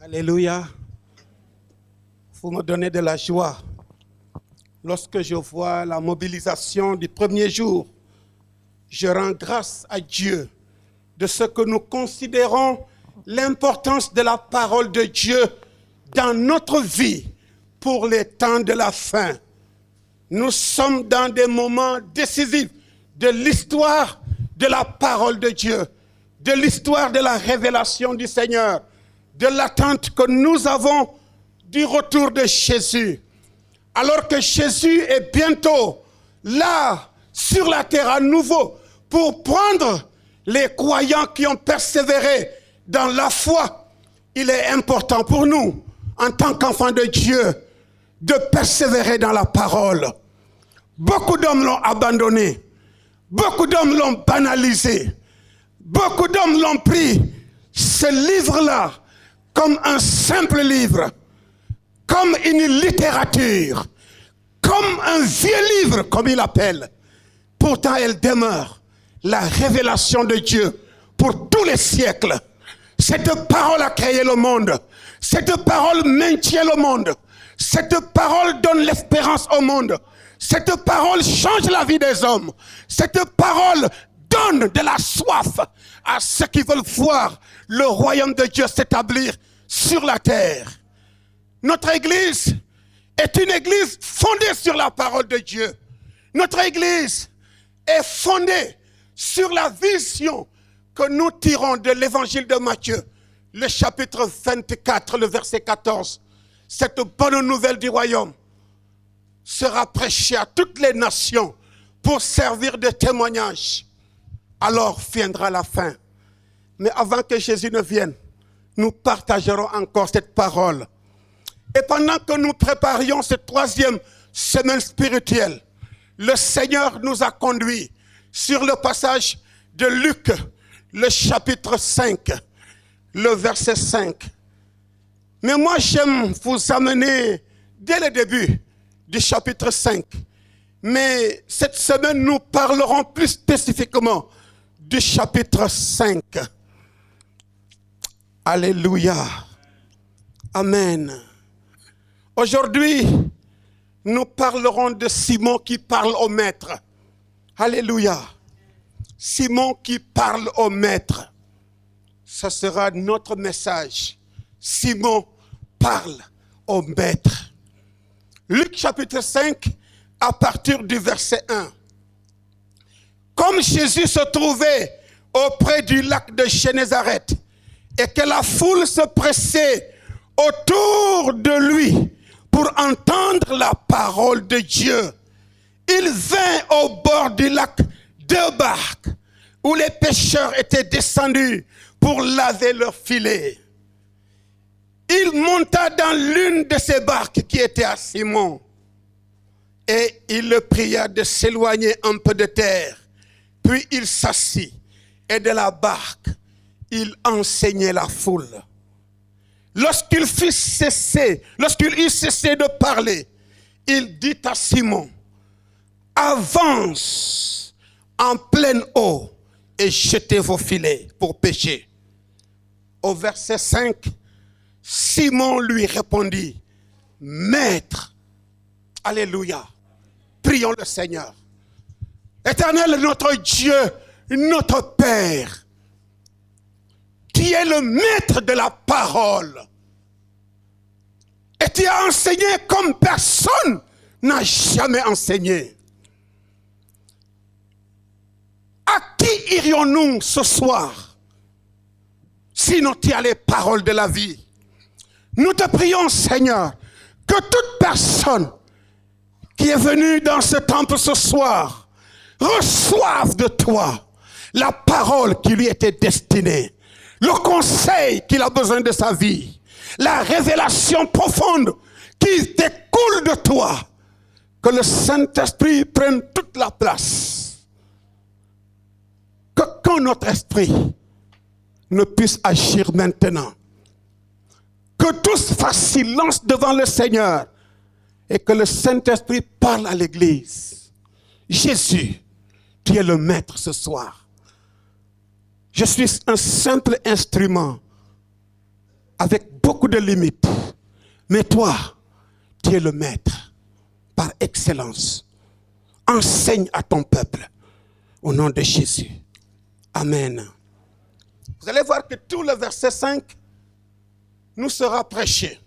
Alléluia. Vous me donnez de la joie. Lorsque je vois la mobilisation du premier jour, je rends grâce à Dieu de ce que nous considérons l'importance de la parole de Dieu dans notre vie pour les temps de la fin. Nous sommes dans des moments décisifs de l'histoire de la parole de Dieu, de l'histoire de la révélation du Seigneur, de l'attente que nous avons du retour de Jésus. Alors que Jésus est bientôt là, sur la terre à nouveau, pour prendre les croyants qui ont persévéré dans la foi, il est important pour nous, en tant qu'enfants de Dieu, de persévérer dans la parole. Beaucoup d'hommes l'ont abandonné, beaucoup d'hommes l'ont banalisé, beaucoup d'hommes l'ont pris, ce livre-là, comme un simple livre, comme une littérature, comme un vieux livre, comme il appelle. Pourtant, elle demeure la révélation de Dieu pour tous les siècles. Cette parole a créé le monde. Cette parole maintient le monde. Cette parole donne l'espérance au monde. Cette parole change la vie des hommes. Cette parole donne de la soif à ceux qui veulent voir le royaume de Dieu s'établir sur la terre. Notre église est une église fondée sur la parole de Dieu. Notre église est fondée sur la vision que nous tirons de l'évangile de Matthieu, le chapitre 24, le verset 14. Cette bonne nouvelle du royaume sera prêchée à toutes les nations pour servir de témoignage. Alors viendra la fin. Mais avant que Jésus ne vienne, nous partagerons encore cette parole. Et pendant que nous préparions cette troisième semaine spirituelle, le Seigneur nous a conduits sur le passage de Luc, le chapitre 5, le verset 5. Mais moi, j'aime vous amener dès le début du chapitre 5. Mais cette semaine, nous parlerons plus spécifiquement du chapitre 5. Alléluia. Amen. Aujourd'hui, nous parlerons de Simon qui parle au maître. Alléluia. Simon qui parle au maître. Ce sera notre message. Simon parle au maître. Luc chapitre 5, à partir du verset 1. Comme Jésus se trouvait auprès du lac de Génézareth et que la foule se pressait autour de lui pour entendre la parole de Dieu, il vint au bord du lac deux barques où les pêcheurs étaient descendus pour laver leurs filets. Il monta dans l'une de ces barques qui était à Simon et il le pria de s'éloigner un peu de terre. Puis il s'assit et de la barque, il enseignait la foule. Lorsqu'il eut cessé de parler, il dit à Simon, « Avance en pleine eau et jetez vos filets pour pêcher. » Au verset 5, Simon lui répondit, « Maître, alléluia, prions le Seigneur. Éternel notre Dieu, notre Père, qui est le maître de la parole. Et tu as enseigné comme personne n'a jamais enseigné. À qui irions-nous ce soir, sinon tu as les paroles de la vie? Nous te prions, Seigneur, que toute personne qui est venue dans ce temple ce soir reçoive de toi la parole qui lui était destinée. Le conseil qu'il a besoin de sa vie, la révélation profonde qui découle de toi, que le Saint-Esprit prenne toute la place. Que quand notre esprit ne puisse agir maintenant, que tous fassent silence devant le Seigneur et que le Saint-Esprit parle à l'Église. Jésus, tu es le maître ce soir. Je suis un simple instrument avec beaucoup de limites. Mais toi, tu es le maître par excellence. Enseigne à ton peuple au nom de Jésus. Amen. Vous allez voir que tout le verset 5 nous sera prêché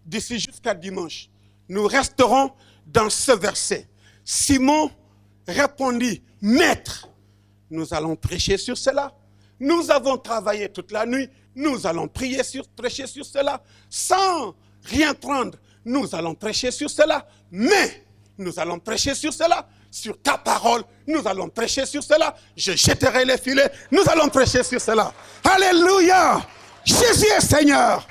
d'ici jusqu'à dimanche. Nous resterons dans ce verset. Simon répondit, Maître, nous allons prêcher sur cela. Nous avons travaillé toute la nuit. Nous allons prêcher sur cela. Sans rien prendre, nous allons prêcher sur cela. Mais nous allons prêcher sur cela. Sur ta parole, nous allons prêcher sur cela. Je jetterai les filets. Nous allons prêcher sur cela. Alléluia! Jésus est Seigneur.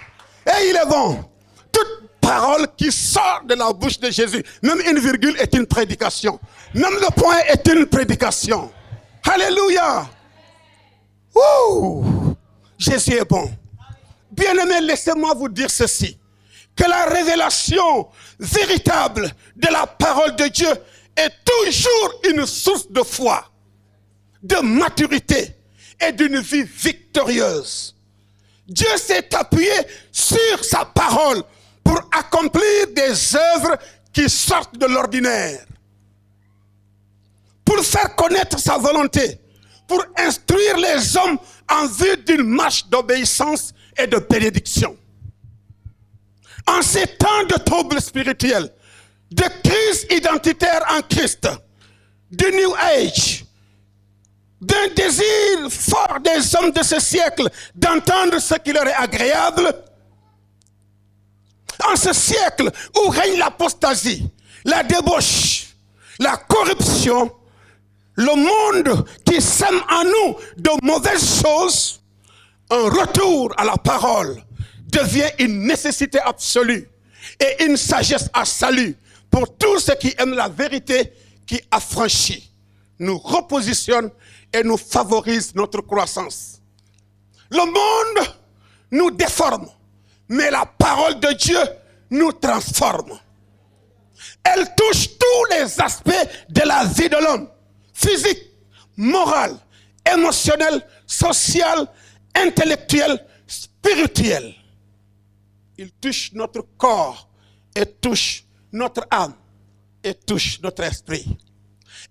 Et il est bon. Toute parole qui sort de la bouche de Jésus, même une virgule est une prédication. Même le point est une prédication. Alléluia! Ouh! Jésus est bon. Bien-aimés, laissez-moi vous dire ceci. Que la révélation véritable de la parole de Dieu est toujours une source de foi, de maturité et d'une vie victorieuse. Dieu s'est appuyé sur sa parole pour accomplir des œuvres qui sortent de l'ordinaire, pour faire connaître sa volonté, pour instruire les hommes en vue d'une marche d'obéissance et de bénédiction. En ces temps de troubles spirituels, de crise identitaire en Christ, de New Age, d'un désir fort des hommes de ce siècle d'entendre ce qui leur est agréable, en ce siècle où règne l'apostasie, la débauche, la corruption, le monde qui sème en nous de mauvaises choses, un retour à la parole devient une nécessité absolue et une sagesse à salut pour tous ceux qui aiment la vérité, qui affranchit, nous repositionne et nous favorise notre croissance. Le monde nous déforme, mais la parole de Dieu nous transforme. Elle touche tous les aspects de la vie de l'homme, physique, moral, émotionnel, social, intellectuel, spirituel. Il touche notre corps et touche notre âme et touche notre esprit.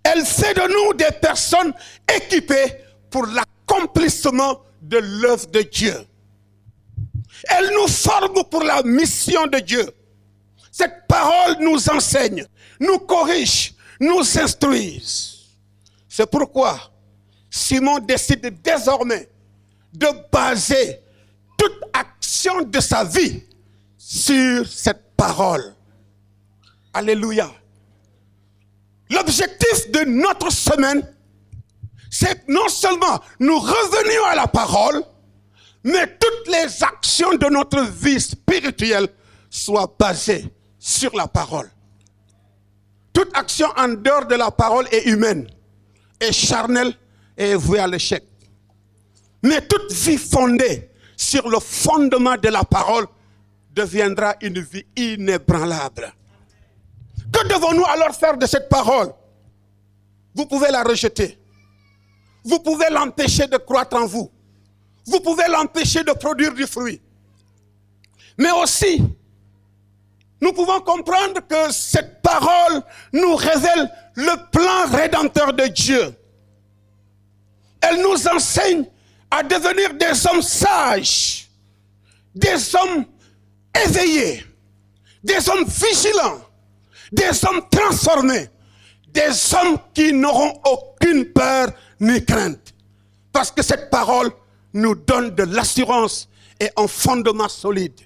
Elle fait de nous des personnes équipées pour l'accomplissement de l'œuvre de Dieu. Elle nous forme pour la mission de Dieu. Cette parole nous enseigne, nous corrige, nous instruise. C'est pourquoi Simon décide désormais de baser toute action de sa vie sur cette parole. Alléluia. L'objectif de notre semaine, c'est non seulement nous revenions à la parole, mais toutes les actions de notre vie spirituelle soient basées sur la parole. Toute action en dehors de la parole est humaine, est charnelle et est vouée à l'échec. Mais toute vie fondée sur le fondement de la parole deviendra une vie inébranlable. Que devons-nous alors faire de cette parole? Vous pouvez la rejeter. Vous pouvez l'empêcher de croître en vous. Vous pouvez l'empêcher de produire du fruit. Mais aussi, nous pouvons comprendre que cette parole nous révèle le plan rédempteur de Dieu. Elle nous enseigne à devenir des hommes sages, des hommes éveillés, des hommes vigilants, des hommes transformés, des hommes qui n'auront aucune peur ni crainte. Parce que cette parole nous donne de l'assurance et un fondement solide.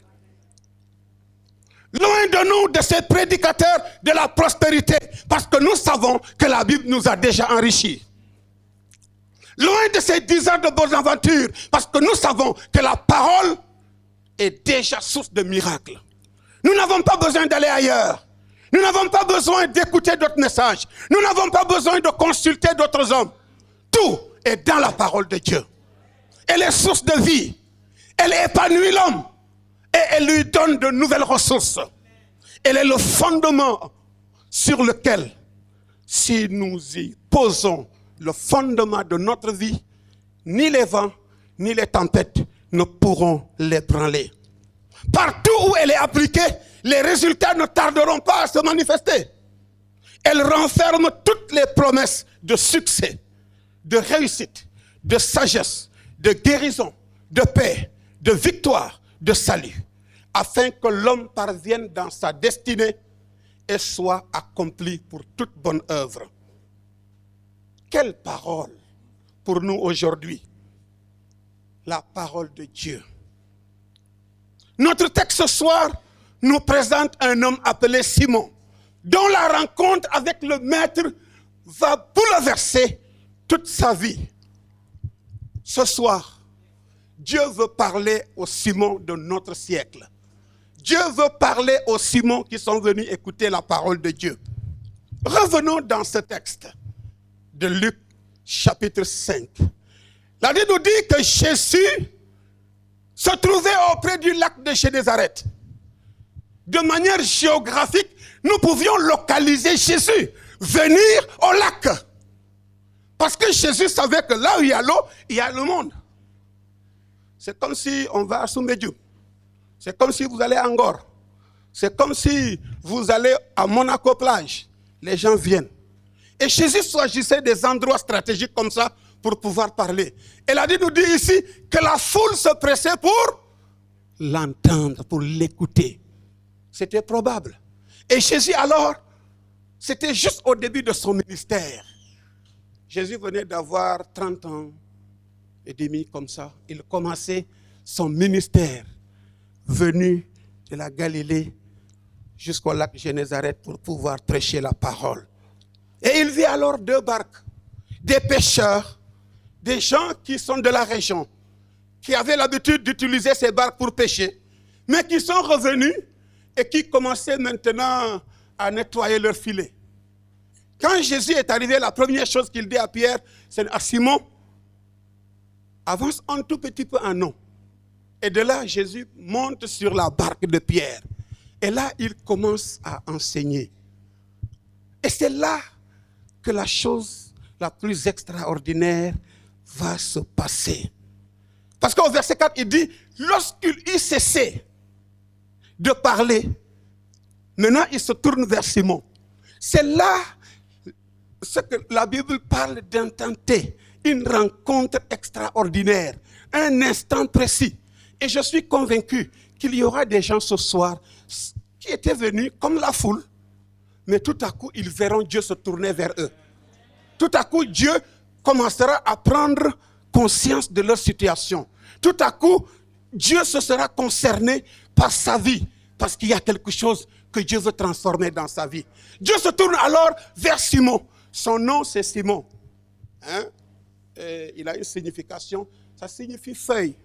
Loin de nous de ces prédicateurs de la prospérité, parce que nous savons que la Bible nous a déjà enrichis. Loin de ces diseurs de bonnes aventures, parce que nous savons que la parole est déjà source de miracles. Nous n'avons pas besoin d'aller ailleurs. Nous n'avons pas besoin d'écouter d'autres messages. Nous n'avons pas besoin de consulter d'autres hommes. Tout est dans la parole de Dieu. Elle est source de vie. Elle épanouit l'homme. Et elle lui donne de nouvelles ressources. Elle est le fondement sur lequel, si nous y posons le fondement de notre vie, ni les vents, ni les tempêtes ne pourront l'ébranler. Partout où elle est appliquée, les résultats ne tarderont pas à se manifester. Elle renferme toutes les promesses de succès, de réussite, de sagesse, de guérison, de paix, de victoire, de salut, afin que l'homme parvienne dans sa destinée et soit accompli pour toute bonne œuvre. Quelle parole pour nous aujourd'hui! La parole de Dieu. Notre texte ce soir nous présente un homme appelé Simon, dont la rencontre avec le Maître va bouleverser toute sa vie. Ce soir, Dieu veut parler aux Simons de notre siècle. Dieu veut parler aux Simons qui sont venus écouter la parole de Dieu. Revenons dans ce texte de Luc, chapitre 5. La Bible nous dit que Jésus se trouvait auprès du lac de Génézareth. De manière géographique, nous pouvions localiser Jésus, venir au lac. Parce que Jésus savait que là où il y a l'eau, il y a le monde. C'est comme si on va à Soumbédioum. C'est comme si vous allez à Angor. C'est comme si vous allez à Monaco plage. Les gens viennent. Et Jésus choisissait des endroits stratégiques comme ça pour pouvoir parler. Et la Bible nous dit ici que la foule se pressait pour l'entendre, pour l'écouter. C'était probable. Et Jésus alors, c'était juste au début de son ministère. Jésus venait d'avoir 30 ans et demi comme ça. Il commençait son ministère venu de la Galilée jusqu'au lac Génézareth pour pouvoir prêcher la parole. Et il vit alors deux barques, des pêcheurs, des gens qui sont de la région, qui avaient l'habitude d'utiliser ces barques pour pêcher, mais qui sont revenus et qui commençaient maintenant à nettoyer leurs filets. Quand Jésus est arrivé, la première chose qu'il dit à Pierre, c'est à Simon, avance un tout petit peu en eau. Et de là, Jésus monte sur la barque de Pierre. Et là, il commence à enseigner. Et c'est là que la chose la plus extraordinaire va se passer. Parce qu'au verset 4, il dit, lorsqu'il eut cessé de parler, maintenant il se tourne vers Simon. C'est là ce que la Bible parle d'intenter, une rencontre extraordinaire, un instant précis. Et je suis convaincu qu'il y aura des gens ce soir qui étaient venus comme la foule, mais tout à coup, ils verront Dieu se tourner vers eux. Tout à coup, Dieu commencera à prendre conscience de leur situation. Tout à coup, Dieu se sera concerné par sa vie, parce qu'il y a quelque chose que Dieu veut transformer dans sa vie. Dieu se tourne alors vers Simon. Son nom, c'est Simon. Il a une signification, ça signifie feuille.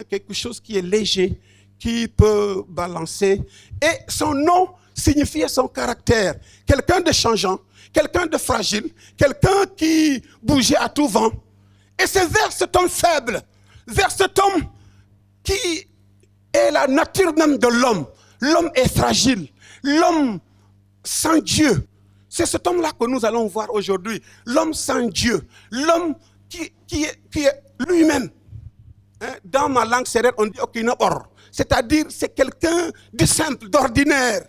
Quelque chose qui est léger, qui peut balancer. Et son nom signifiait son caractère. Quelqu'un de changeant, quelqu'un de fragile, quelqu'un qui bougeait à tout vent. Et c'est vers cet homme faible, vers cet homme qui est la nature même de l'homme. L'homme est fragile, l'homme sans Dieu. C'est cet homme-là que nous allons voir aujourd'hui. L'homme sans Dieu, l'homme qui est lui-même. Dans ma langue sérère, on dit Okinabor. C'est-à-dire, c'est quelqu'un de simple, d'ordinaire.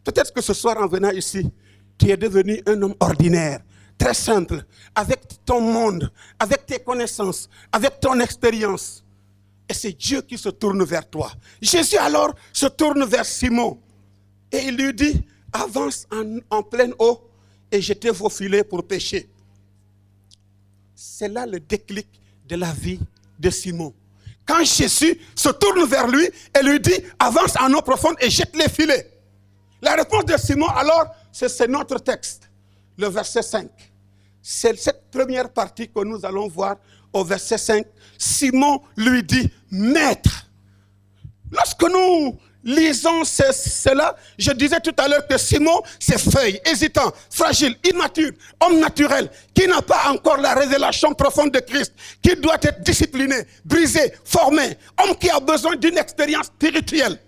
Peut-être que ce soir, en venant ici, tu es devenu un homme ordinaire, très simple, avec ton monde, avec tes connaissances, avec ton expérience. Et c'est Dieu qui se tourne vers toi. Jésus alors se tourne vers Simon et il lui dit, avance en pleine eau et jetez vos filets pour pêcher. C'est là le déclic de la vie de Simon. Quand Jésus se tourne vers lui et lui dit, avance en eau profonde et jette les filets. La réponse de Simon, alors, c'est notre texte, le verset 5. C'est cette première partie que nous allons voir au verset 5. Simon lui dit, Maître. Lorsque nous lisons cela, je disais tout à l'heure que Simon, c'est feuille, hésitant, fragile, immature, homme naturel, qui n'a pas encore la révélation profonde de Christ, qui doit être discipliné, brisé, formé, homme qui a besoin d'une expérience spirituelle.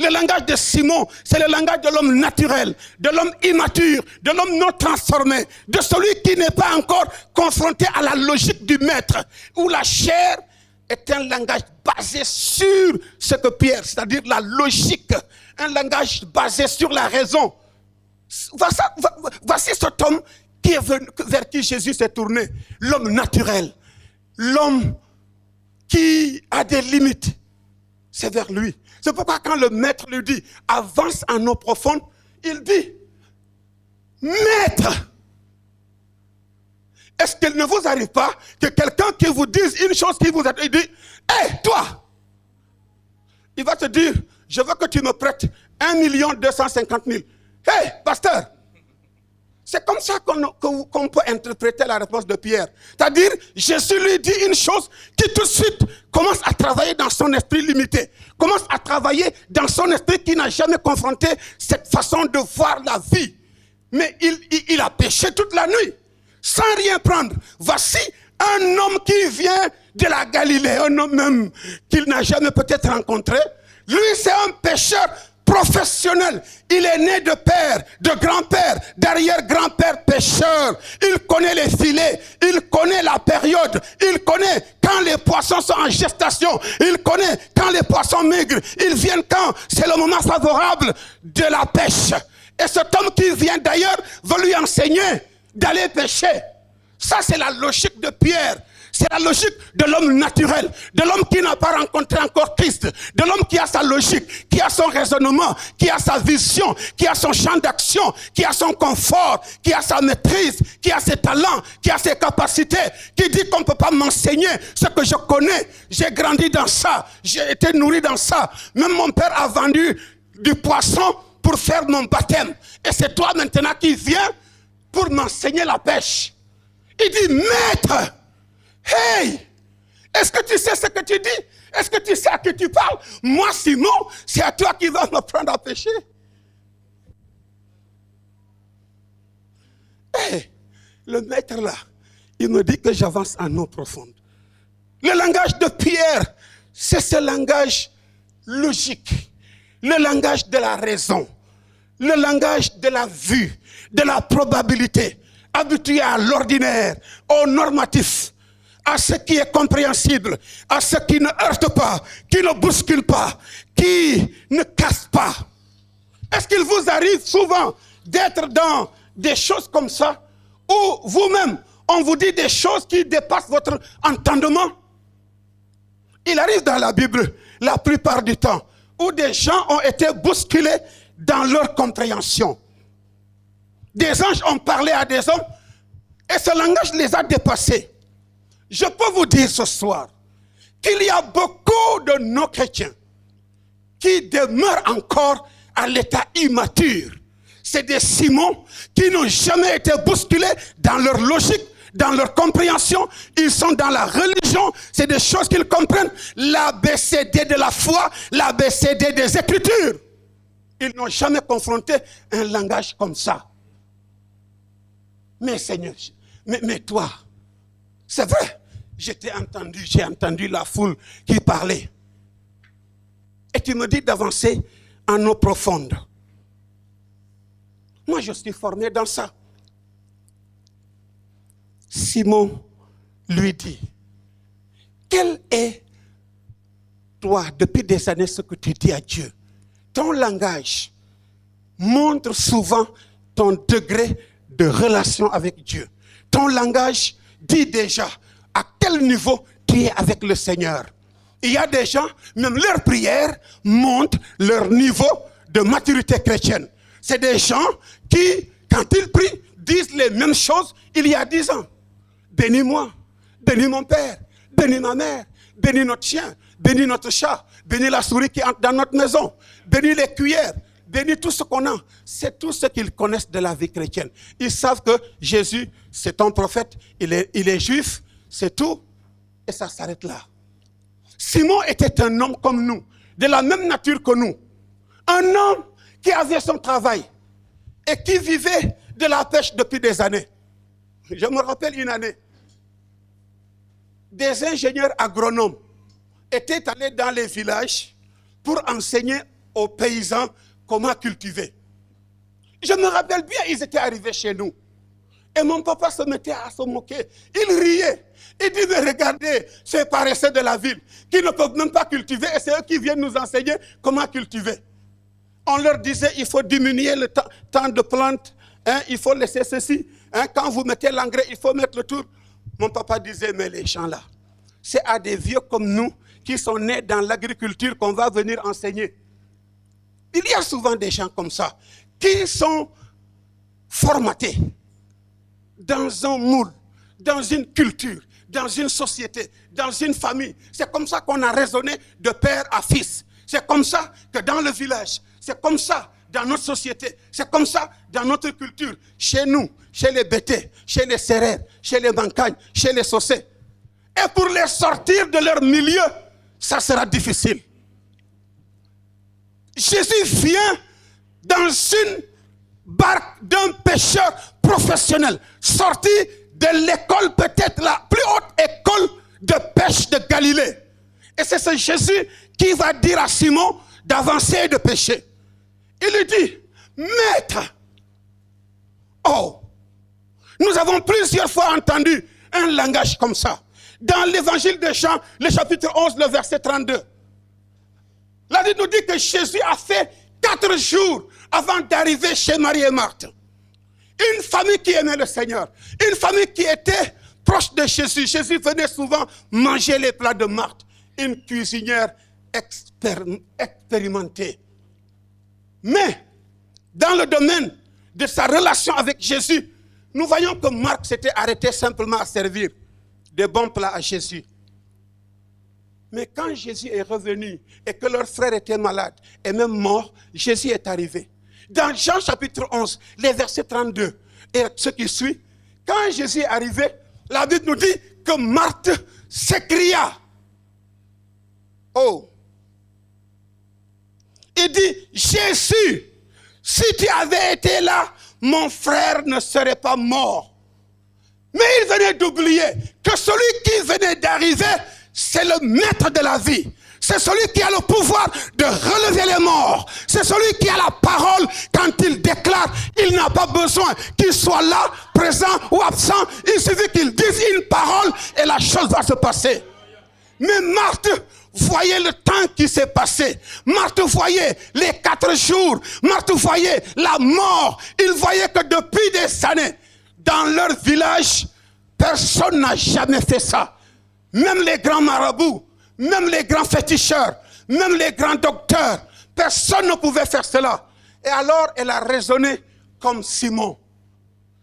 Le langage de Simon, c'est le langage de l'homme naturel, de l'homme immature, de l'homme non transformé, de celui qui n'est pas encore confronté à la logique du maître, où la chair est un langage basé sur ce que Pierre, c'est-à-dire la logique, un langage basé sur la raison. Voici cet homme qui est venu, vers qui Jésus s'est tourné, l'homme naturel, l'homme qui a des limites. C'est vers lui. C'est pourquoi quand le maître lui dit « avance en eau profonde », il dit « maître ». Est-ce qu'il ne vous arrive pas que quelqu'un qui vous dise une chose qui vous a dit « hé, toi !» Il va te dire « je veux que tu me prêtes 1 250 000 ». Hé, pasteur! C'est comme ça qu'on peut interpréter la réponse de Pierre. C'est-à-dire, Jésus lui dit une chose qui tout de suite commence à travailler dans son esprit limité. Commence à travailler dans son esprit qui n'a jamais confronté cette façon de voir la vie. Mais il a péché toute la nuit, sans rien prendre. Voici un homme qui vient de la Galilée, un homme même qu'il n'a jamais peut-être rencontré. Lui, c'est un pécheur professionnel. Il est né de père, de grand-père, d'arrière-grand-père pécheur. Il connaît les filets, il connaît la période, il connaît quand les poissons sont en gestation, il connaît quand les poissons maigrent, ils viennent quand c'est le moment favorable de la pêche. Et cet homme qui vient d'ailleurs veut lui enseigner d'aller pêcher. Ça, c'est la logique de Pierre. C'est la logique de l'homme naturel, de l'homme qui n'a pas rencontré encore Christ, de l'homme qui a sa logique, qui a son raisonnement, qui a sa vision, qui a son champ d'action, qui a son confort, qui a sa maîtrise, qui a ses talents, qui a ses capacités, qui dit qu'on ne peut pas m'enseigner ce que je connais. J'ai grandi dans ça, j'ai été nourri dans ça. Même mon père a vendu du poisson pour faire mon baptême. Et c'est toi maintenant qui viens pour m'enseigner la pêche. Il dit, maître, hey, est-ce que tu sais ce que tu dis? Est-ce que tu sais à qui tu parles? Moi, Simon, c'est à toi qui vas m'apprendre à pêcher. Hey, le maître là, il me dit que j'avance en eau profonde. Le langage de Pierre, c'est ce langage logique, le langage de la raison, le langage de la vue, de la probabilité, habitué à l'ordinaire, au normatif, à ce qui est compréhensible, à ce qui ne heurte pas, qui ne bouscule pas, qui ne casse pas. Est-ce qu'il vous arrive souvent d'être dans des choses comme ça, où vous-même, on vous dit des choses qui dépassent votre entendement? Il arrive dans la Bible, la plupart du temps, où des gens ont été bousculés dans leur compréhension. Des anges ont parlé à des hommes et ce langage les a dépassés. Je peux vous dire ce soir qu'il y a beaucoup de nos chrétiens qui demeurent encore à l'état immature. C'est des Simons qui n'ont jamais été bousculés dans leur logique, dans leur compréhension. Ils sont dans la religion, c'est des choses qu'ils comprennent. L'ABCD de la foi, l'ABCD des Écritures. Ils n'ont jamais confronté un langage comme ça. Mais Seigneur, mais toi, c'est vrai, j'ai entendu la foule qui parlait. Et tu me dis d'avancer en eau profonde. Moi, je suis formé dans ça. Simon lui dit, quel est, toi, depuis des années, ce que tu dis à Dieu? Ton langage montre souvent ton degré de relation avec Dieu. Ton langage dit déjà à quel niveau tu es avec le Seigneur. Il y a des gens, même leur prière montre leur niveau de maturité chrétienne. C'est des gens qui, quand ils prient, disent les mêmes choses il y a 10 ans. Bénis-moi, bénis mon père, bénis ma mère, bénis notre chien, bénis notre chat, bénis la souris qui entre dans notre maison, bénis les cuillères, bénis tout ce qu'on a. C'est tout ce qu'ils connaissent de la vie chrétienne. Ils savent que Jésus, c'est ton prophète, il est juif, c'est tout, et ça s'arrête là. Simon était un homme comme nous, de la même nature que nous. Un homme qui avait son travail et qui vivait de la pêche depuis des années. Je me rappelle une année, des ingénieurs agronomes étaient allés dans les villages pour enseigner aux paysans comment cultiver. Je me rappelle bien, ils étaient arrivés chez nous. Et mon papa se mettait à se moquer. Il riait. Il dit, mais regardez, ces paresseux de la ville qui ne peuvent même pas cultiver et c'est eux qui viennent nous enseigner comment cultiver. On leur disait, il faut diminuer le temps de plante, hein, il faut laisser ceci. Hein, quand vous mettez l'engrais, il faut mettre le tour. Mon papa disait, mais les gens là, c'est à des vieux comme nous qui sont nés dans l'agriculture qu'on va venir enseigner. Il y a souvent des gens comme ça qui sont formatés dans un moule, dans une culture, dans une société, dans une famille. C'est comme ça qu'on a raisonné de père à fils. C'est comme ça que dans le village, c'est comme ça dans notre société, c'est comme ça dans notre culture, chez nous, chez les Bétés, chez les Sérères, chez les Mancagnes, chez les Sossés. Et pour les sortir de leur milieu, ça sera difficile. Jésus vient dans une barque d'un pêcheur professionnel, sorti de l'école, peut-être la plus haute école de pêche de Galilée. Et c'est ce Jésus qui va dire à Simon d'avancer et de pêcher. Il lui dit, Maître, oh, nous avons plusieurs fois entendu un langage comme ça. Dans l'évangile de Jean, le chapitre 11, le verset 32. La Bible nous dit que Jésus a fait 4 jours avant d'arriver chez Marie et Marthe. Une famille qui aimait le Seigneur, une famille qui était proche de Jésus. Jésus venait souvent manger les plats de Marthe, une cuisinière expérimentée. Mais, dans le domaine de sa relation avec Jésus, nous voyons que Marc s'était arrêté simplement à servir des bons plats à Jésus. Mais quand Jésus est revenu et que leur frère était malade et même mort, Jésus est arrivé. Dans Jean chapitre 11, les versets 32 et ce qui suit, quand Jésus est arrivé, la Bible nous dit que Marthe s'écria. Oh! Il dit, Jésus, si tu avais été là, mon frère ne serait pas mort. Mais il venait d'oublier que celui qui venait d'arriver, c'est le maître de la vie. C'est celui qui a le pouvoir de relever les morts. C'est celui qui a la parole quand il déclare. Il n'a pas besoin qu'il soit là, présent ou absent. Il suffit qu'il dise une parole et la chose va se passer. Mais Marthe voyait le temps qui s'est passé. Marthe voyait les 4 jours. Marthe voyait la mort. Il voyait que depuis des années, dans leur village, personne n'a jamais fait ça. Même les grands marabouts, même les grands féticheurs, même les grands docteurs, personne ne pouvait faire cela. Et alors, elle a raisonné comme Simon.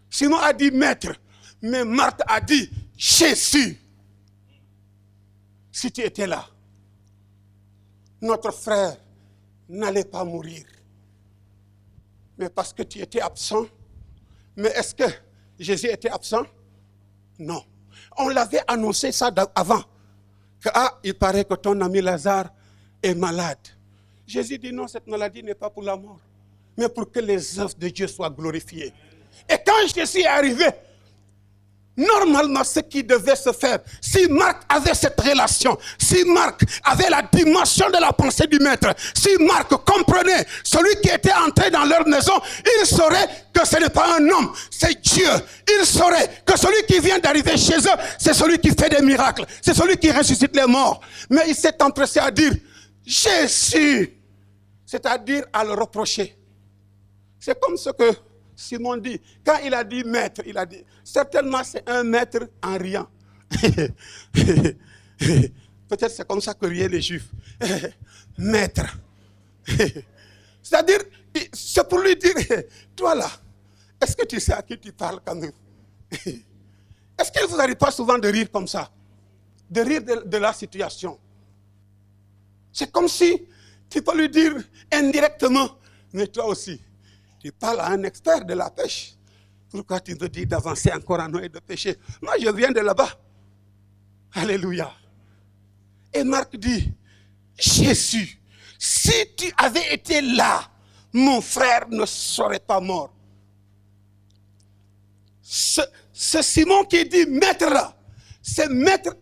Simon a dit maître, mais Marthe a dit Jésus. Si tu étais là, notre frère n'allait pas mourir. Mais parce que tu étais absent, mais est-ce que Jésus était absent? Non. On l'avait annoncé ça avant. Que, il paraît que ton ami Lazare est malade. Jésus dit non, cette maladie n'est pas pour la mort, mais pour que les œuvres de Dieu soient glorifiées. Et quand Jésus est arrivé, normalement, ce qui devait se faire, si Marc avait cette relation, si Marc avait la dimension de la pensée du maître, si Marc comprenait celui qui était entré dans leur maison, il saurait que ce n'est pas un homme, c'est Dieu. Il saurait que celui qui vient d'arriver chez eux, c'est celui qui fait des miracles, c'est celui qui ressuscite les morts. Mais il s'est empressé à dire Jésus, c'est-à-dire à le reprocher. C'est comme ce que Simon dit, quand il a dit maître, il a dit, certainement c'est un maître en riant. Peut-être c'est comme ça que riaient les Juifs. Maître. C'est-à-dire, c'est pour lui dire, toi là, est-ce que tu sais à qui tu parles quand même? Est-ce qu'il ne vous arrive pas souvent de rire comme ça? De rire de la situation? C'est comme si tu peux lui dire indirectement, mais toi aussi. Tu parles à un expert de la pêche. Pourquoi tu me dis d'avancer encore en eau et de pêcher? Moi, je viens de là-bas. Alléluia. Et Marc dit, Jésus, si tu avais été là, mon frère ne serait pas mort. Ce Simon qui dit maître là, c'est maître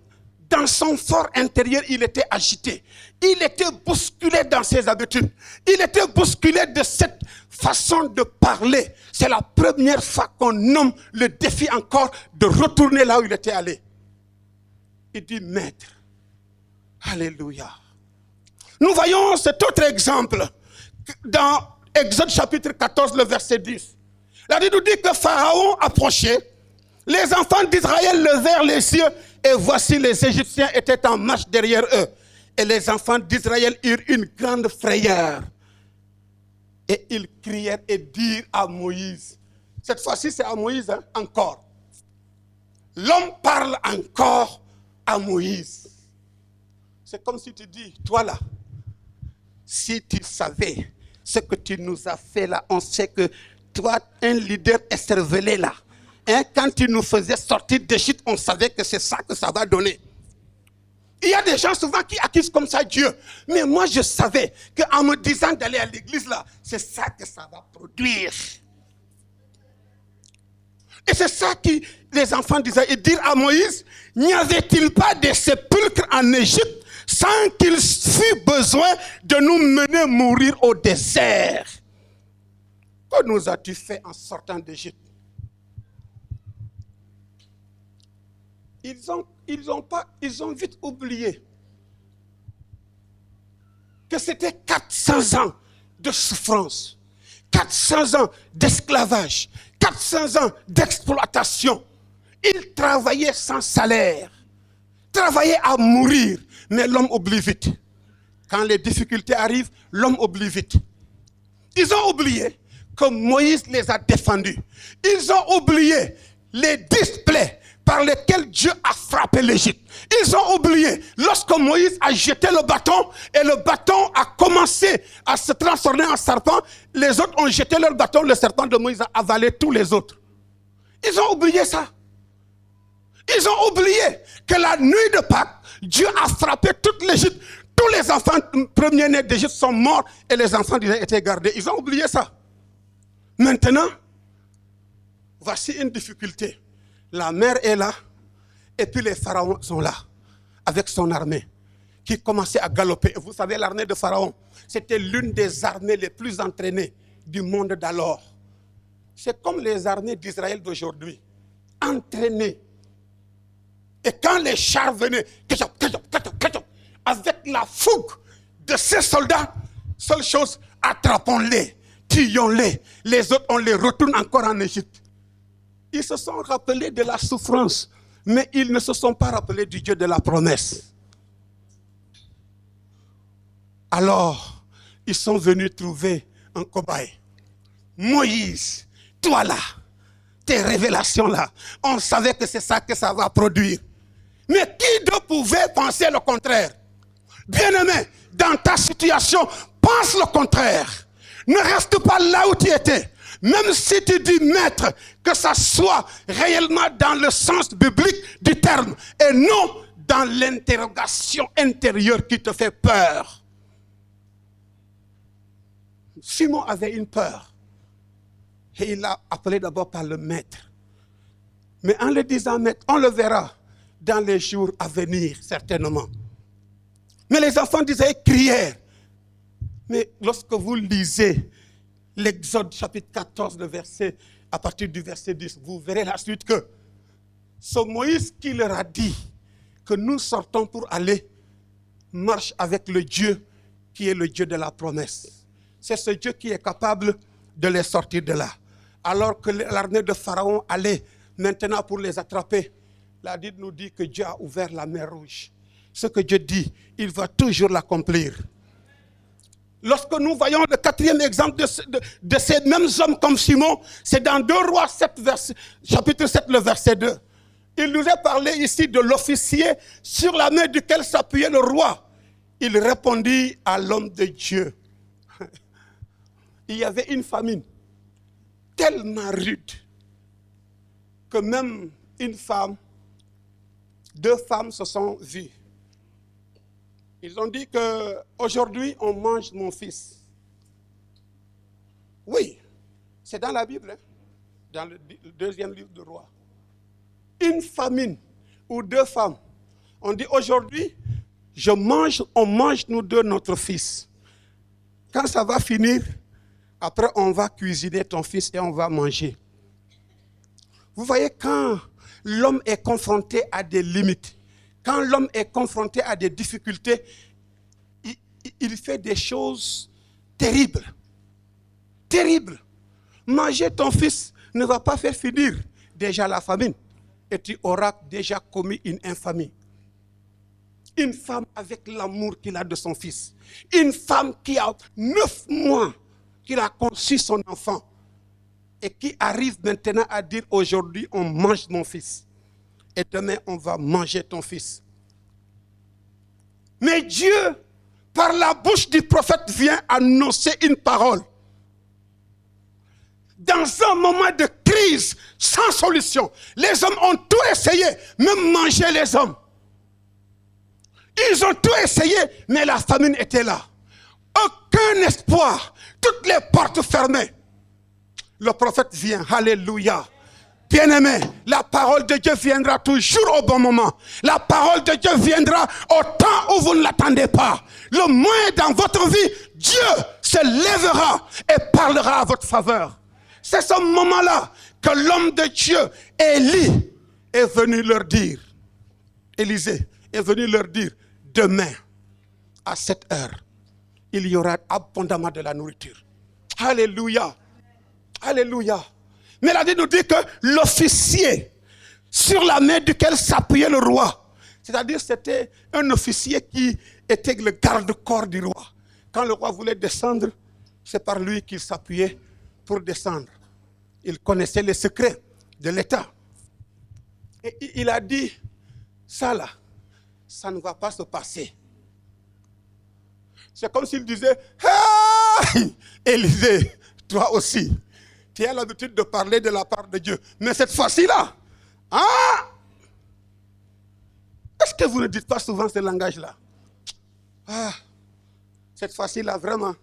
dans son fort intérieur, il était agité. Il était bousculé dans ses habitudes. Il était bousculé de cette façon de parler. C'est la première fois qu'on nomme le défi encore de retourner là où il était allé. Il dit, maître, alléluia. Nous voyons cet autre exemple dans Exode chapitre 14, le verset 10. La Bible nous dit que Pharaon approchait, les enfants d'Israël levèrent les yeux et voici les Égyptiens étaient en marche derrière eux. Et les enfants d'Israël eurent une grande frayeur. Et ils crièrent et dirent à Moïse. Cette fois-ci, c'est à Moïse, hein, encore. L'homme parle encore à Moïse. C'est comme si tu dis, toi là, si tu savais ce que tu nous as fait là, on sait que toi, un leader écervelé là, hein, quand tu nous faisais sortir d'Égypte, on savait que c'est ça que ça va donner. Il y a des gens souvent qui accusent comme ça Dieu. Mais moi, je savais qu'en me disant d'aller à l'église là, c'est ça que ça va produire. Et c'est ça que les enfants disaient. Ils dirent à Moïse, n'y avait-il pas de sépulcres en Égypte sans qu'il fût besoin de nous mener mourir au désert? Que nous as-tu fait en sortant d'Égypte? Ils ont vite oublié que c'était 400 ans de souffrance, 400 ans d'esclavage, 400 ans d'exploitation. Ils travaillaient sans salaire, travaillaient à mourir, mais l'homme oublie vite. Quand les difficultés arrivent, l'homme oublie vite. Ils ont oublié que Moïse les a défendus. Ils ont oublié les 10 plaies par lesquels Dieu a frappé l'Égypte. Ils ont oublié, lorsque Moïse a jeté le bâton, et le bâton a commencé à se transformer en serpent, les autres ont jeté leur bâton, le serpent de Moïse a avalé tous les autres. Ils ont oublié ça. Ils ont oublié que la nuit de Pâques, Dieu a frappé toute l'Égypte. Tous les enfants premiers-nés d'Égypte sont morts et les enfants d'Israël étaient gardés. Ils ont oublié ça. Maintenant, voici une difficulté. La mer est là, et puis les pharaons sont là, avec son armée, qui commençait à galoper. Et vous savez, l'armée de Pharaon, c'était l'une des armées les plus entraînées du monde d'alors. C'est comme les armées d'Israël d'aujourd'hui, entraînées. Et quand les chars venaient, avec la fougue de ces soldats, seule chose, attrapons-les, tuons-les. Les autres, on les retourne encore en Égypte. Ils se sont rappelés de la souffrance, mais ils ne se sont pas rappelés du Dieu de la promesse. Alors, ils sont venus trouver un cobaye. Moïse, toi là, tes révélations là, on savait que c'est ça que ça va produire. Mais qui d'autre pouvait penser le contraire? Bien-aimé, dans ta situation, pense le contraire. Ne reste pas là où tu étais. Même si tu dis maître, que ça soit réellement dans le sens biblique du terme et non dans l'interrogation intérieure qui te fait peur. Simon avait une peur et il l'a appelé d'abord par le maître. Mais en le disant maître, on le verra dans les jours à venir certainement. Mais les enfants d'Israël crièrent. Mais lorsque vous lisez l'Exode chapitre 14, à partir du verset 10, vous verrez la suite que c'est Moïse qui leur a dit que nous sortons pour aller marche avec le Dieu qui est le Dieu de la promesse. C'est ce Dieu qui est capable de les sortir de là. Alors que l'armée de Pharaon allait maintenant pour les attraper, la Bible nous dit que Dieu a ouvert la mer Rouge. Ce que Dieu dit, il va toujours l'accomplir. Lorsque nous voyons le 4e exemple de ces mêmes hommes comme Simon, c'est dans 2 Rois 7, chapitre 7, le verset 2. Il nous est parlé ici de l'officier sur la main duquel s'appuyait le roi. Il répondit à l'homme de Dieu. Il y avait une famine tellement rude que même une femme, 2 femmes se sont vues. Ils ont dit qu'aujourd'hui, on mange mon fils. Oui, c'est dans la Bible, hein, dans le 2e livre de Roi. Une famine où 2 femmes On dit aujourd'hui, on mange nous deux notre fils. Quand ça va finir, après on va cuisiner ton fils et on va manger. Vous voyez, quand l'homme est confronté à des limites, quand l'homme est confronté à des difficultés, il fait des choses terribles. Terribles. Manger ton fils ne va pas faire finir déjà la famine. Et tu auras déjà commis une infamie. Une femme avec l'amour qu'il a de son fils. Une femme qui a 9 mois qu'il a conçu son enfant. Et qui arrive maintenant à dire aujourd'hui on mange mon fils. Et demain on va manger ton fils. Mais Dieu, par la bouche du prophète, vient annoncer une parole. Dans un moment de crise sans solution, les hommes ont tout essayé, même manger les hommes. Ils ont tout essayé, mais la famine était là. Aucun espoir, toutes les portes fermées. Le prophète vient, alléluia. Bien-aimé, la parole de Dieu viendra toujours au bon moment. La parole de Dieu viendra au temps où vous ne l'attendez pas. Le moins dans votre vie, Dieu se lèvera et parlera à votre faveur. C'est ce moment-là que l'homme de Dieu, Élie, est venu leur dire. Élisée est venu leur dire, demain, à cette heure, il y aura abondamment de la nourriture. Alléluia. Alléluia. Mais la Bible nous dit que l'officier sur la main duquel s'appuyait le roi, c'est-à-dire c'était un officier qui était le garde-corps du roi. Quand le roi voulait descendre, c'est par lui qu'il s'appuyait pour descendre. Il connaissait les secrets de l'État. Et il a dit, ça là, ça ne va pas se passer. C'est comme s'il disait, hey, Élisée, toi aussi, tu as l'habitude de parler de la part de Dieu. Mais cette fois-ci-là, est-ce que vous ne dites pas souvent ce langage-là? Cette fois-ci-là, vraiment,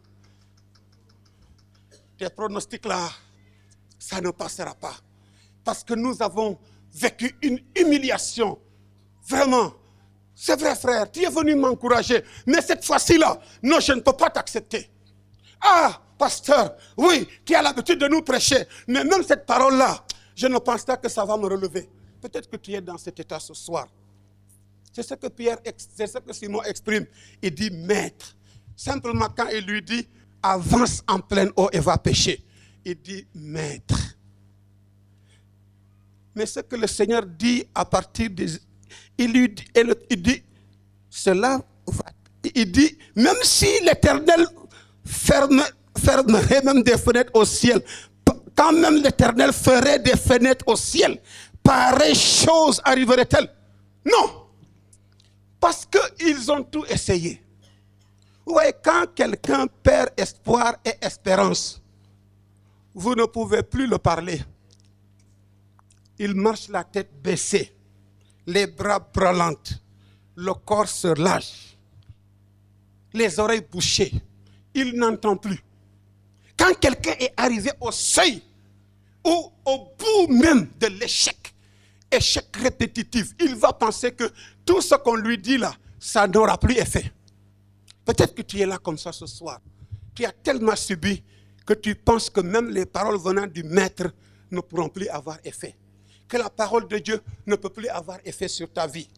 tes pronostics-là, ça ne passera pas. Parce que nous avons vécu une humiliation. Vraiment. C'est vrai, frère, tu es venu m'encourager. Mais cette fois-ci-là, non, je ne peux pas t'accepter. Pasteur, oui, tu as l'habitude de nous prêcher. Mais même cette parole-là, je ne pense pas que ça va me relever. Peut-être que tu es dans cet état ce soir. C'est ce que Simon exprime. Il dit, maître. Simplement quand il lui dit, avance en pleine eau et va pêcher. Il dit, maître. Mais ce que le Seigneur dit à partir des... Il dit, cela va... Il dit, même si l'Éternel fermerait même des fenêtres au ciel, quand même l'Éternel ferait des fenêtres au ciel, pareille chose arriverait-elle? Non. Parce qu'ils ont tout essayé. Vous voyez, quand quelqu'un perd espoir et espérance, vous ne pouvez plus le parler. Il marche la tête baissée, les bras brûlantes, le corps se lâche, les oreilles bouchées. Il n'entend plus. Quand quelqu'un est arrivé au seuil ou au bout même de l'échec, échec répétitif, il va penser que tout ce qu'on lui dit là, ça n'aura plus effet. Peut-être que tu es là comme ça ce soir. Tu as tellement subi que tu penses que même les paroles venant du maître ne pourront plus avoir effet. Que la parole de Dieu ne peut plus avoir effet sur ta vie.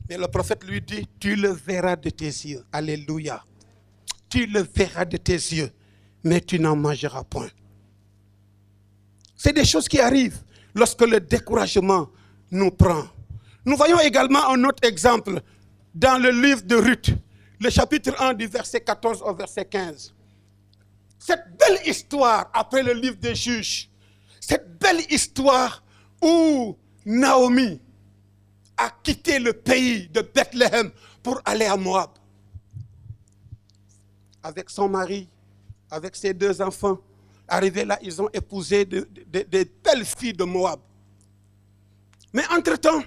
Mais le prophète lui dit, tu le verras de tes yeux. Alléluia. Tu le verras de tes yeux, mais tu n'en mangeras point. C'est des choses qui arrivent lorsque le découragement nous prend. Nous voyons également un autre exemple dans le livre de Ruth, le chapitre 1 du verset 14 au verset 15. Cette belle histoire après le livre des Juges, cette belle histoire où Naomi a quitté le pays de Bethléem pour aller à Moab. Avec son mari, avec ses 2 enfants. Arrivés là, ils ont épousé des belles filles de Moab. Mais entre-temps,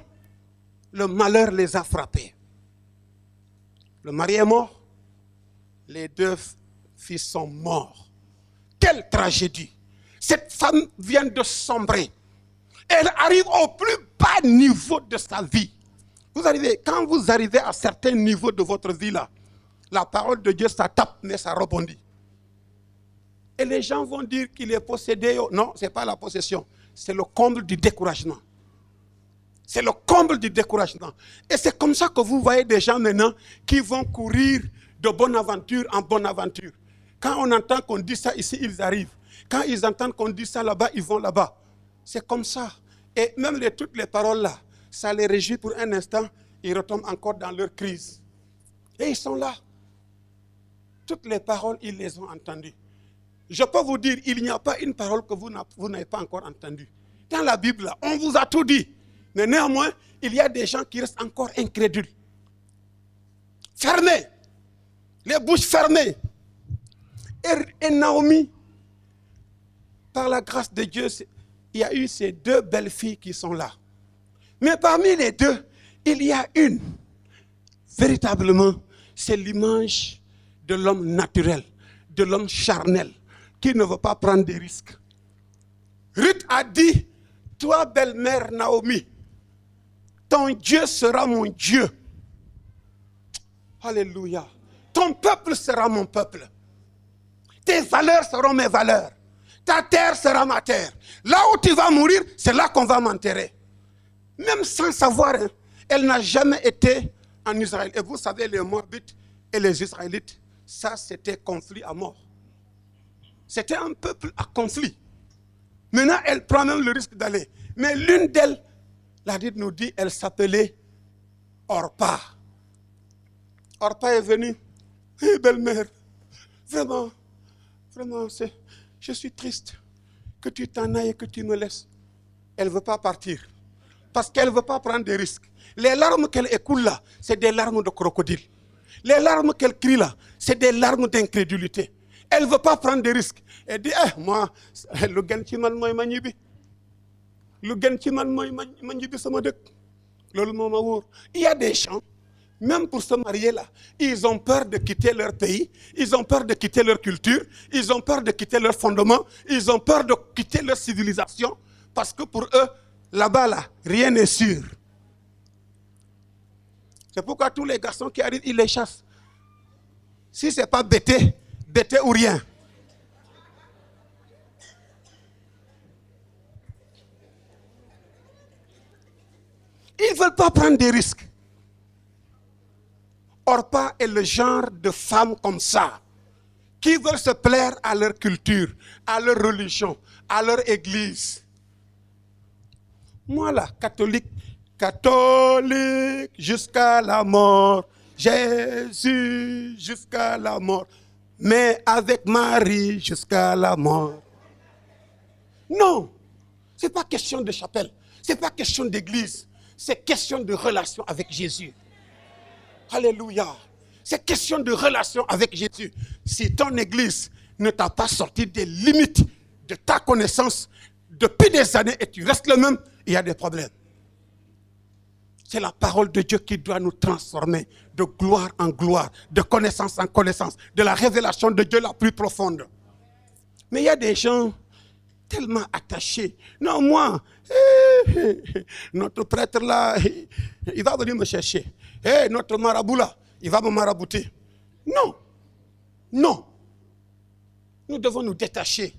le malheur les a frappés. Le mari est mort, les 2 fils sont morts. Quelle tragédie! Cette femme vient de sombrer. Elle arrive au plus bas niveau de sa vie. Quand vous arrivez à certains niveaux de votre vie là, la parole de Dieu, ça tape, mais ça rebondit. Et les gens vont dire qu'il est possédé. Non, ce n'est pas la possession. C'est le comble du découragement. C'est le comble du découragement. Et c'est comme ça que vous voyez des gens maintenant qui vont courir de bonne aventure en bonne aventure. Quand on entend qu'on dit ça ici, ils arrivent. Quand ils entendent qu'on dit ça là-bas, ils vont là-bas. C'est comme ça. Et même toutes les paroles là, ça les réjouit pour un instant, ils retombent encore dans leur crise. Et ils sont là. Toutes les paroles, ils les ont entendues. Je peux vous dire, il n'y a pas une parole que vous n'avez pas encore entendue. Dans la Bible, là, on vous a tout dit. Mais néanmoins, il y a des gens qui restent encore incrédules. Fermés. Les bouches fermées. Et Naomi, par la grâce de Dieu, il y a eu ces deux belles filles qui sont là. Mais parmi les deux, il y a une. Véritablement, c'est l'image de l'homme naturel, de l'homme charnel, qui ne veut pas prendre des risques. Ruth a dit, toi belle-mère Naomi, ton Dieu sera mon Dieu. Alléluia. Ton peuple sera mon peuple. Tes valeurs seront mes valeurs. Ta terre sera ma terre. Là où tu vas mourir, c'est là qu'on va m'enterrer. Même sans savoir, hein, elle n'a jamais été en Israël. Et vous savez, les Moabites et les Israélites, ça c'était conflit à mort. C'était un peuple à conflit. Maintenant, elle prend même le risque d'aller. Mais l'une d'elles, la Bible nous dit, elle s'appelait Orpa. Orpa est venue. Hé, belle-mère, vraiment, je suis triste que tu t'en ailles et que tu me laisses. Elle ne veut pas partir. Parce qu'elle ne veut pas prendre des risques. Les larmes qu'elle écoule là, c'est des larmes de crocodile. Les larmes qu'elle crie là, c'est des larmes d'incrédulité. Elle ne veut pas prendre des risques. Elle dit, moi, le gën ci man mooy ma ñibbi. Le gën ci man mooy ma ñibbi sama dëkk. Loolu moo ma wóor. Il y a des gens, même pour se marier là, ils ont peur de quitter leur pays, ils ont peur de quitter leur culture, ils ont peur de quitter leur fondement, ils ont peur de quitter leur civilisation, parce que pour eux, là-bas, là, rien n'est sûr. C'est pourquoi tous les garçons qui arrivent, ils les chassent. Si ce n'est pas bêté ou rien. Ils ne veulent pas prendre des risques. Orpa est le genre de femmes comme ça, qui veulent se plaire à leur culture, à leur religion, à leur église. Moi là, catholique jusqu'à la mort, Jésus jusqu'à la mort, mais avec Marie jusqu'à la mort. Non, ce n'est pas question de chapelle, ce n'est pas question d'église, c'est question de relation avec Jésus. Alléluia. C'est question de relation avec Jésus. Si ton église ne t'a pas sorti des limites de ta connaissance depuis des années et tu restes le même, il y a des problèmes. C'est la parole de Dieu qui doit nous transformer de gloire en gloire, de connaissance en connaissance, de la révélation de Dieu la plus profonde. Mais il y a des gens tellement attachés. Non, moi, notre prêtre là, il va venir me chercher. Notre marabout là, il va me marabouter. Non, non. Nous devons nous détacher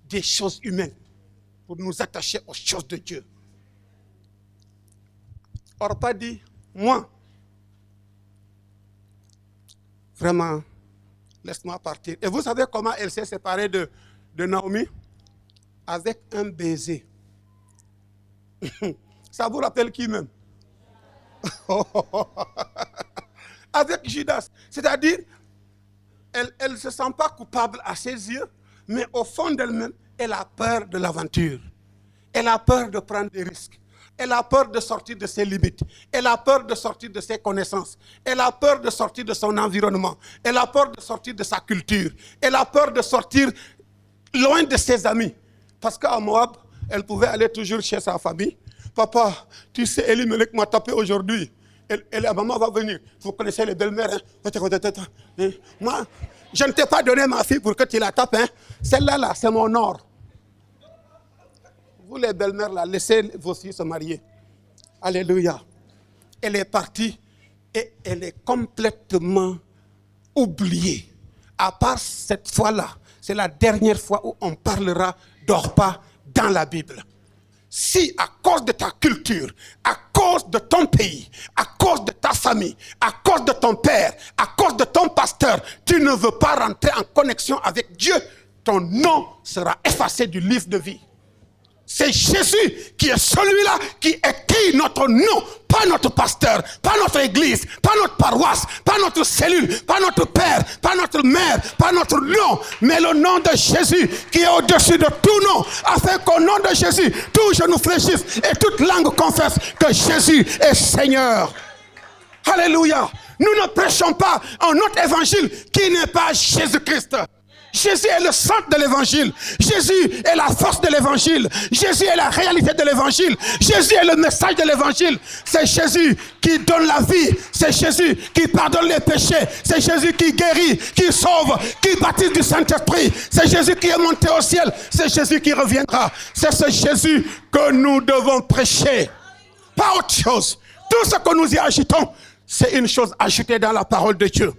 des choses humaines pour nous attacher aux choses de Dieu. Orpa dit, moi, vraiment, laisse-moi partir. Et vous savez comment elle s'est séparée de Naomi? Avec un baiser. Ça vous rappelle qui même? Avec Judas. C'est-à-dire, elle ne se sent pas coupable à ses yeux, mais au fond d'elle-même, elle a peur de l'aventure. Elle a peur de prendre des risques. Elle a peur de sortir de ses limites. Elle a peur de sortir de ses connaissances. Elle a peur de sortir de son environnement. Elle a peur de sortir de sa culture. Elle a peur de sortir loin de ses amis. Parce qu'à Moab, elle pouvait aller toujours chez sa famille. Papa, tu sais, Elimelech m'a tapé aujourd'hui. Et la maman va venir. Vous connaissez les belles-mères. Hein? Moi, je ne t'ai pas donné ma fille pour que tu la tapes. Hein? Celle-là, là, c'est mon or. Vous les belles-mères, là, laissez vos filles se marier. Alléluia. elle est partie et elle est complètement oubliée. À part cette fois-là, c'est la dernière fois où on parlera d'Orpa dans la Bible. Si à cause de ta culture, à cause de ton pays, à cause de ta famille, à cause de ton père, à cause de ton pasteur, tu ne veux pas rentrer en connexion avec Dieu, ton nom sera effacé du livre de vie. C'est Jésus qui est celui-là qui écrit notre nom, pas notre pasteur, pas notre église, pas notre paroisse, pas notre cellule, pas notre père, pas notre mère, pas notre nom, mais le nom de Jésus qui est au-dessus de tout nom, afin qu'au nom de Jésus, tout genou fléchisse et toute langue confesse que Jésus est Seigneur. Alléluia. Nous ne prêchons pas un autre évangile qui n'est pas Jésus-Christ. Jésus est le centre de l'évangile. Jésus est la force de l'évangile. Jésus est la réalité de l'évangile. Jésus est le message de l'évangile. C'est Jésus qui donne la vie. C'est Jésus qui pardonne les péchés. C'est Jésus qui guérit, qui sauve, qui baptise du Saint-Esprit. C'est Jésus qui est monté au ciel. C'est Jésus qui reviendra. C'est ce Jésus que nous devons prêcher. Pas autre chose. Tout ce que nous y ajoutons, c'est une chose ajoutée dans la parole de Dieu.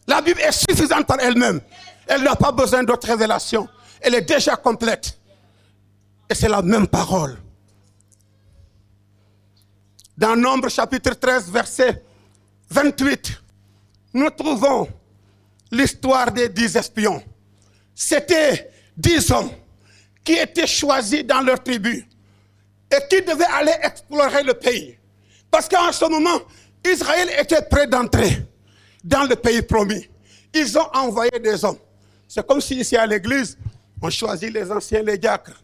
La Bible est suffisante par elle-même. Elle n'a pas besoin d'autres révélations. Elle est déjà complète. Et c'est la même parole. Dans Nombre chapitre 13, verset 28, nous trouvons l'histoire des 10 espions. C'était 10 hommes qui étaient choisis dans leur tribu et qui devaient aller explorer le pays. Parce qu'en ce moment, Israël était prêt d'entrer dans le pays promis. Ils ont envoyé des hommes. C'est comme si ici à l'église, on choisit les anciens, les diacres.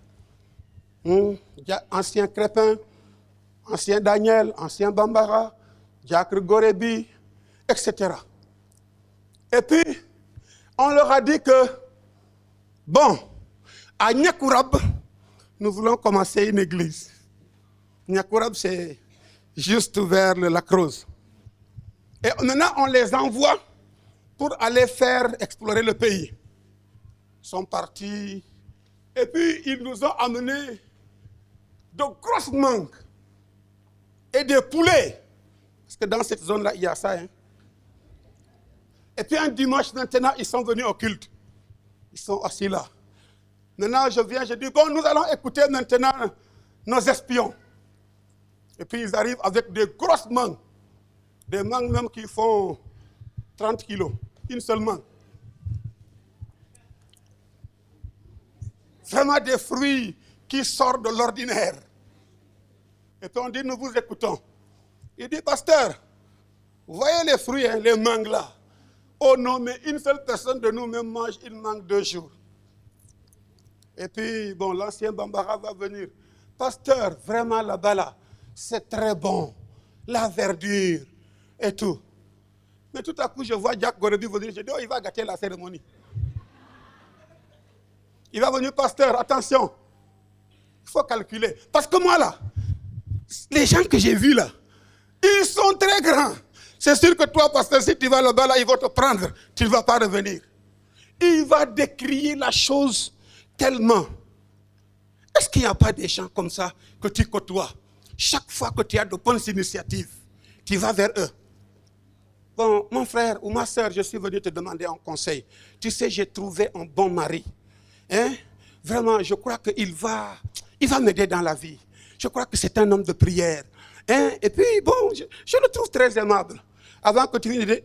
Ancien Crépin, ancien Daniel, ancien Bambara, diacre Gorebi, etc. Et puis, on leur a dit que, bon, à Nyakourab, nous voulons commencer une église. Nyakourab, c'est juste vers le lac Rose. Et maintenant, on les envoie pour aller faire explorer le pays. Ils sont partis. Et puis, ils nous ont amené de grosses mangues et des poulets. Parce que dans cette zone-là, il y a ça. Hein. Et puis, un dimanche, maintenant, ils sont venus au culte. Ils sont assis là. Maintenant, je viens, je dis, bon, nous allons écouter maintenant nos espions. Et puis, ils arrivent avec des grosses mangues. Des mangues même qui font 30 kilos. Une seule mangue. Vraiment des fruits qui sortent de l'ordinaire. Et puis on dit, nous vous écoutons. Il dit, pasteur, vous voyez les fruits, hein, les mangues là. Oh non, mais une seule personne de nous-mêmes mange une mangue 2 jours. Et puis, bon, l'ancien Bambara va venir. Pasteur, vraiment là-bas là, c'est très bon. La verdure et tout. Mais tout à coup, je vois Jack Gorebi venir. Je dis, oh, il va gâter la cérémonie. Il va venir, pasteur, attention. Il faut calculer. Parce que moi, là, les gens que j'ai vus, là, ils sont très grands. C'est sûr que toi, pasteur, si tu vas là-bas, là, ils vont te prendre. Tu ne vas pas revenir. Il va décrier la chose tellement. Est-ce qu'il n'y a pas des gens comme ça que tu côtoies? Chaque fois que tu as de bonnes initiatives, tu vas vers eux. Bon, mon frère ou ma soeur, je suis venu te demander un conseil. Tu sais, j'ai trouvé un bon mari. Hein? Vraiment, je crois qu'il va m'aider dans la vie. Je crois que c'est un homme de prière. Hein? Et puis, bon, je le trouve très aimable. Avant que tu viennes,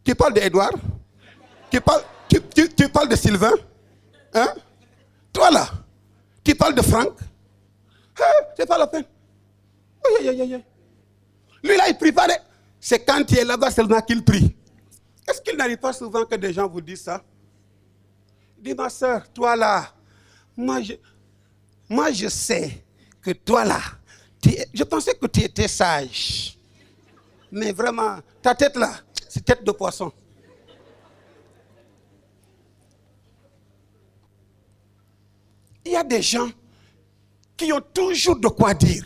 tu parles d'Edouard, tu parles de Sylvain, hein? Toi là, tu parles de Franck, hein? C'est pas la peine. Lui là, il prie pas. C'est quand il est là-bas seulement qu'il prie. Est-ce qu'il n'arrive pas souvent que des gens vous disent ça? Dis, ma soeur, toi là, moi je sais que toi là, je pensais que tu étais sage. Mais vraiment, ta tête là, c'est tête de poisson. Il y a des gens qui ont toujours de quoi dire.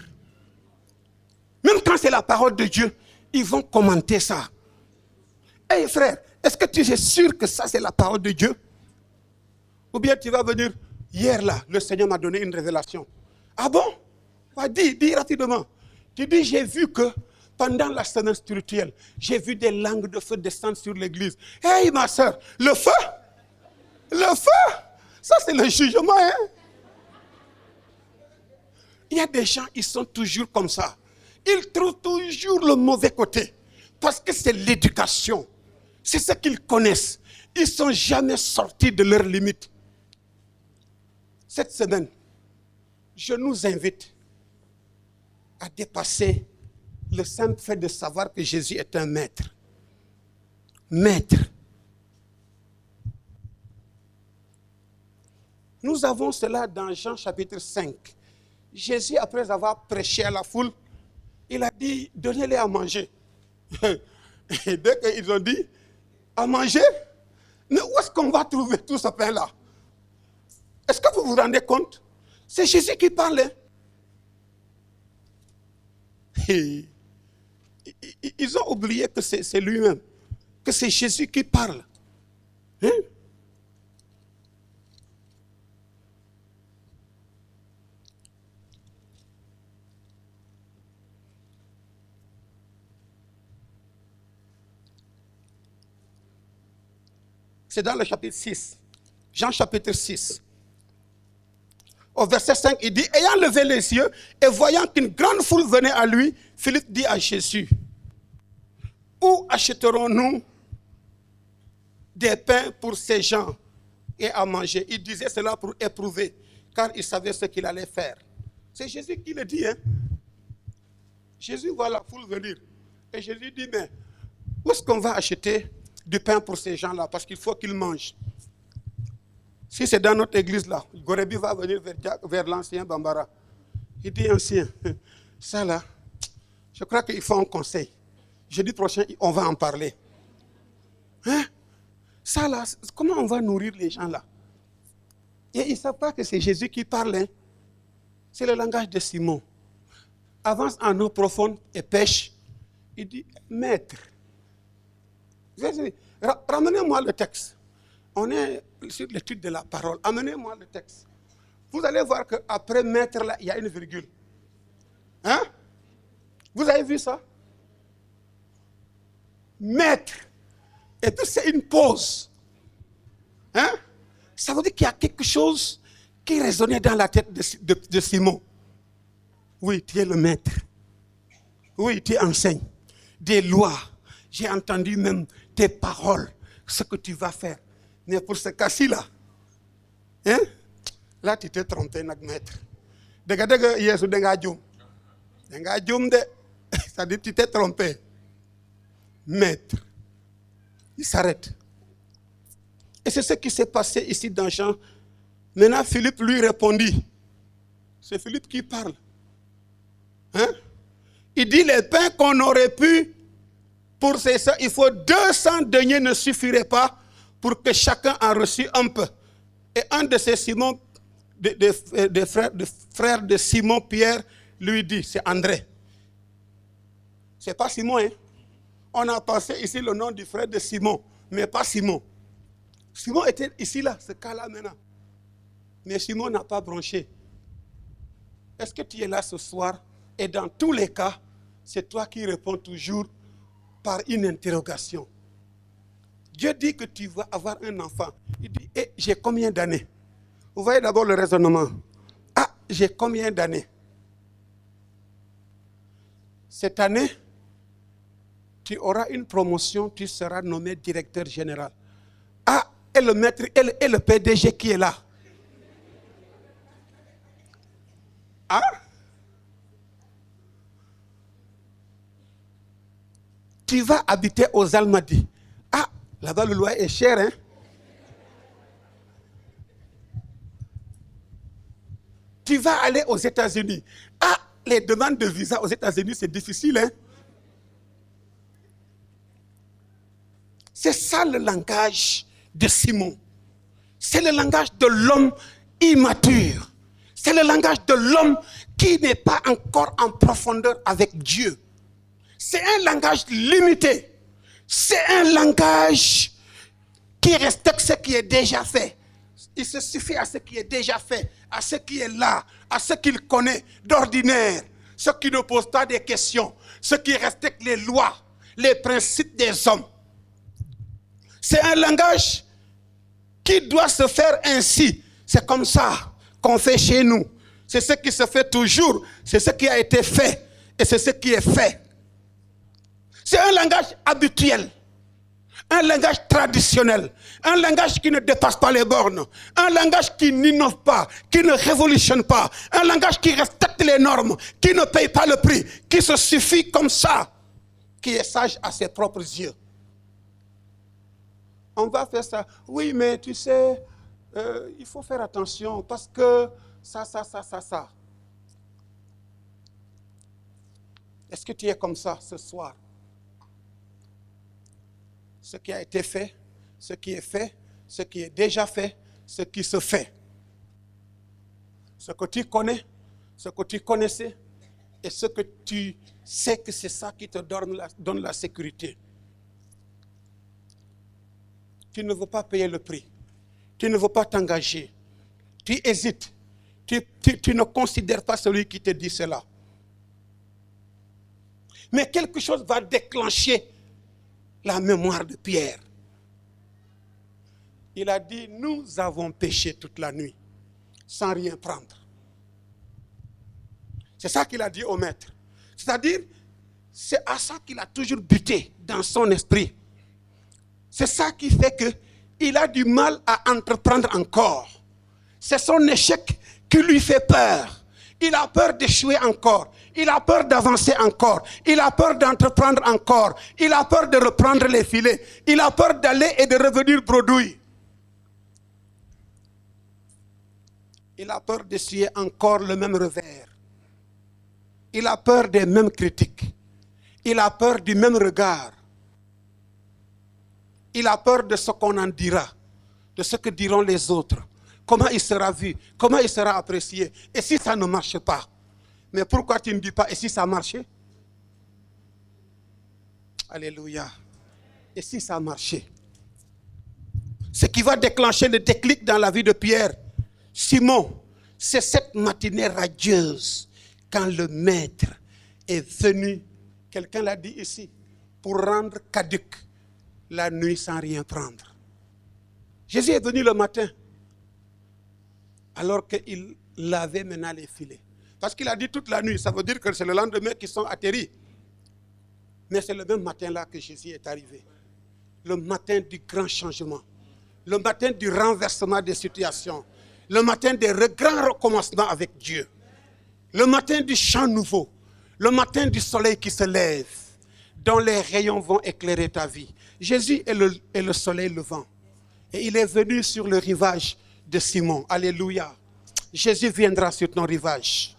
Même quand c'est la parole de Dieu, ils vont commenter ça. Hey frère, est-ce que tu es sûr que ça c'est la parole de Dieu? Ou bien tu vas venir, hier là, le Seigneur m'a donné une révélation. Ah bon? Dis rapidement. Tu dis, j'ai vu que pendant la semaine spirituelle, j'ai vu des langues de feu descendre sur l'église. Hey ma soeur, le feu! Le feu! Ça c'est le jugement, hein? Il y a des gens, ils sont toujours comme ça. Ils trouvent toujours le mauvais côté. Parce que c'est l'éducation. C'est ce qu'ils connaissent. Ils ne sont jamais sortis de leurs limites. Cette semaine, je nous invite à dépasser le simple fait de savoir que Jésus est un maître. Maître. Nous avons cela dans Jean chapitre 5. Jésus, après avoir prêché à la foule, il a dit, donnez-les à manger. Et dès qu'ils ont dit, à manger, mais où est-ce qu'on va trouver tout ce pain-là? Est-ce que vous vous rendez compte? C'est Jésus qui parlait. Ils ont oublié que c'est lui-même, que c'est Jésus qui parle. Hein? C'est dans le chapitre 6. Jean chapitre 6. Au verset 5, il dit, ayant levé les yeux et voyant qu'une grande foule venait à lui, Philippe dit à Jésus, où achèterons-nous des pains pour ces gens et à manger? Il disait cela pour éprouver, car il savait ce qu'il allait faire. C'est Jésus qui le dit. Hein? Jésus voit la foule venir. Et Jésus dit, mais où est-ce qu'on va acheter du pain pour ces gens-là? Parce qu'il faut qu'ils mangent. Si c'est dans notre église là, Gorebi va venir vers l'ancien Bambara. Il dit, ancien, ça là, je crois qu'il faut un conseil. Jeudi prochain, on va en parler. Hein? Ça là, comment on va nourrir les gens là? Et ils ne savent pas que c'est Jésus qui parle. Hein? C'est le langage de Simon. Avance en eau profonde et pêche. Il dit, maître, ramenez-moi le texte. On est sur l'étude de la parole. Amenez-moi le texte. Vous allez voir qu'après maître, là, il y a une virgule. Hein? Vous avez vu ça? Maître. Et puis c'est une pause. Hein? Ça veut dire qu'il y a quelque chose qui résonnait dans la tête de Simon. Oui, tu es le maître. Oui, tu enseignes des lois. J'ai entendu même tes paroles, ce que tu vas faire. Mais pour ce cas-ci là, hein? Là tu t'es trompé, nak maître. Dega Yesu denga djum. Denga djum de, ça dit tu t'es trompé. Maître. Il s'arrête. Et c'est ce qui s'est passé ici dans Jean. Maintenant Philippe lui répondit. C'est Philippe qui parle. Hein? Il dit les pains qu'on aurait pu pour ces ça, il faut 200 deniers ne suffirait pas pour que chacun en reçût un peu. Et un de ces Simon, des frères de Simon Pierre, lui dit, c'est André. C'est pas Simon, hein. On a passé ici le nom du frère de Simon, mais pas Simon. Simon était ici, là, ce cas-là maintenant. Mais Simon n'a pas bronché. Est-ce que tu es là ce soir? Et dans tous les cas, c'est toi qui réponds toujours par une interrogation. Dieu dit que tu vas avoir un enfant. Il dit, eh, j'ai combien d'années? Vous voyez d'abord le raisonnement. Ah, j'ai combien d'années? Cette année, tu auras une promotion, tu seras nommé directeur général. Ah, et le maître, et le PDG qui est là. Ah? Tu vas habiter aux Almadies. Ah, là-bas le loyer est cher, hein? Tu vas aller aux États-Unis. Ah, les demandes de visa aux États-Unis, c'est difficile, hein? C'est ça le langage de Simon. C'est le langage de l'homme immature. C'est le langage de l'homme qui n'est pas encore en profondeur avec Dieu. C'est un langage limité. C'est un langage qui respecte ce qui est déjà fait. Il se suffit à ce qui est déjà fait, à ce qui est là, à ce qu'il connaît d'ordinaire. Ce qui ne pose pas des questions. ceux qui respectent les lois, les principes des hommes. C'est un langage qui doit se faire ainsi. C'est comme ça qu'on fait chez nous. C'est ce qui se fait toujours. C'est ce qui a été fait. Et c'est ce qui est fait. C'est un langage habituel. Un langage traditionnel. Un langage qui ne dépasse pas les bornes. Un langage qui n'innove pas, qui ne révolutionne pas. Un langage qui respecte les normes, qui ne paye pas le prix, qui se suffit comme ça, qui est sage à ses propres yeux. On va faire ça. Oui, mais tu sais, il faut faire attention parce que ça. Est-ce que tu es comme ça ce soir? Ce qui a été fait, ce qui est fait, ce qui est déjà fait, ce qui se fait. Ce que tu connais, ce que tu connaissais et ce que tu sais que c'est ça qui te donne la sécurité. Tu ne veux pas payer le prix. Tu ne veux pas t'engager. Tu hésites. Tu ne considères pas celui qui te dit cela. Mais quelque chose va déclencher la mémoire de Pierre. Il a dit, nous avons péché toute la nuit, sans rien prendre. C'est ça qu'il a dit au maître. C'est-à-dire, c'est à ça qu'il a toujours buté dans son esprit. C'est ça qui fait qu'il a du mal à entreprendre encore. C'est son échec qui lui fait peur. Il a peur d'échouer encore. Il a peur d'avancer encore. Il a peur d'entreprendre encore. Il a peur de reprendre les filets. Il a peur d'aller et de revenir bredouille. Il a peur d'essuyer encore le même revers. Il a peur des mêmes critiques. Il a peur du même regard. Il a peur de ce qu'on en dira, de ce que diront les autres. Comment il sera vu, comment il sera apprécié. Et si ça ne marche pas? Mais pourquoi tu ne dis pas, et si ça marchait? Alléluia. Et si ça marchait? Ce qui va déclencher le déclic dans la vie de Pierre, Simon, c'est cette matinée radieuse, quand le maître est venu, quelqu'un l'a dit ici, pour rendre caduque la nuit sans rien prendre. Jésus est venu le matin, alors qu'il lavait maintenant les filets. Parce qu'il a dit toute la nuit, ça veut dire que c'est le lendemain qu'ils sont atterris. Mais c'est le même matin-là que Jésus est arrivé. Le matin du grand changement. Le matin du renversement des situations. Le matin des grands recommencements avec Dieu. Le matin du chant nouveau. Le matin du soleil qui se lève, dont les rayons vont éclairer ta vie. Jésus est le soleil levant. Et il est venu sur le rivage de Simon. Alléluia. Jésus viendra sur ton rivage.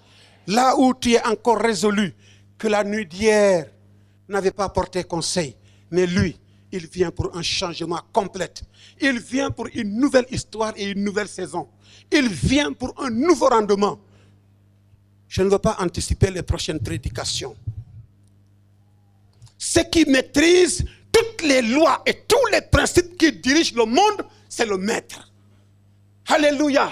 Là où tu es encore résolu que la nuit d'hier n'avait pas porté conseil. Mais lui, il vient pour un changement complet. Il vient pour une nouvelle histoire et une nouvelle saison. Il vient pour un nouveau rendement. Je ne veux pas anticiper les prochaines prédications. Ce qui maîtrise toutes les lois et tous les principes qui dirigent le monde, c'est le maître. Alléluia.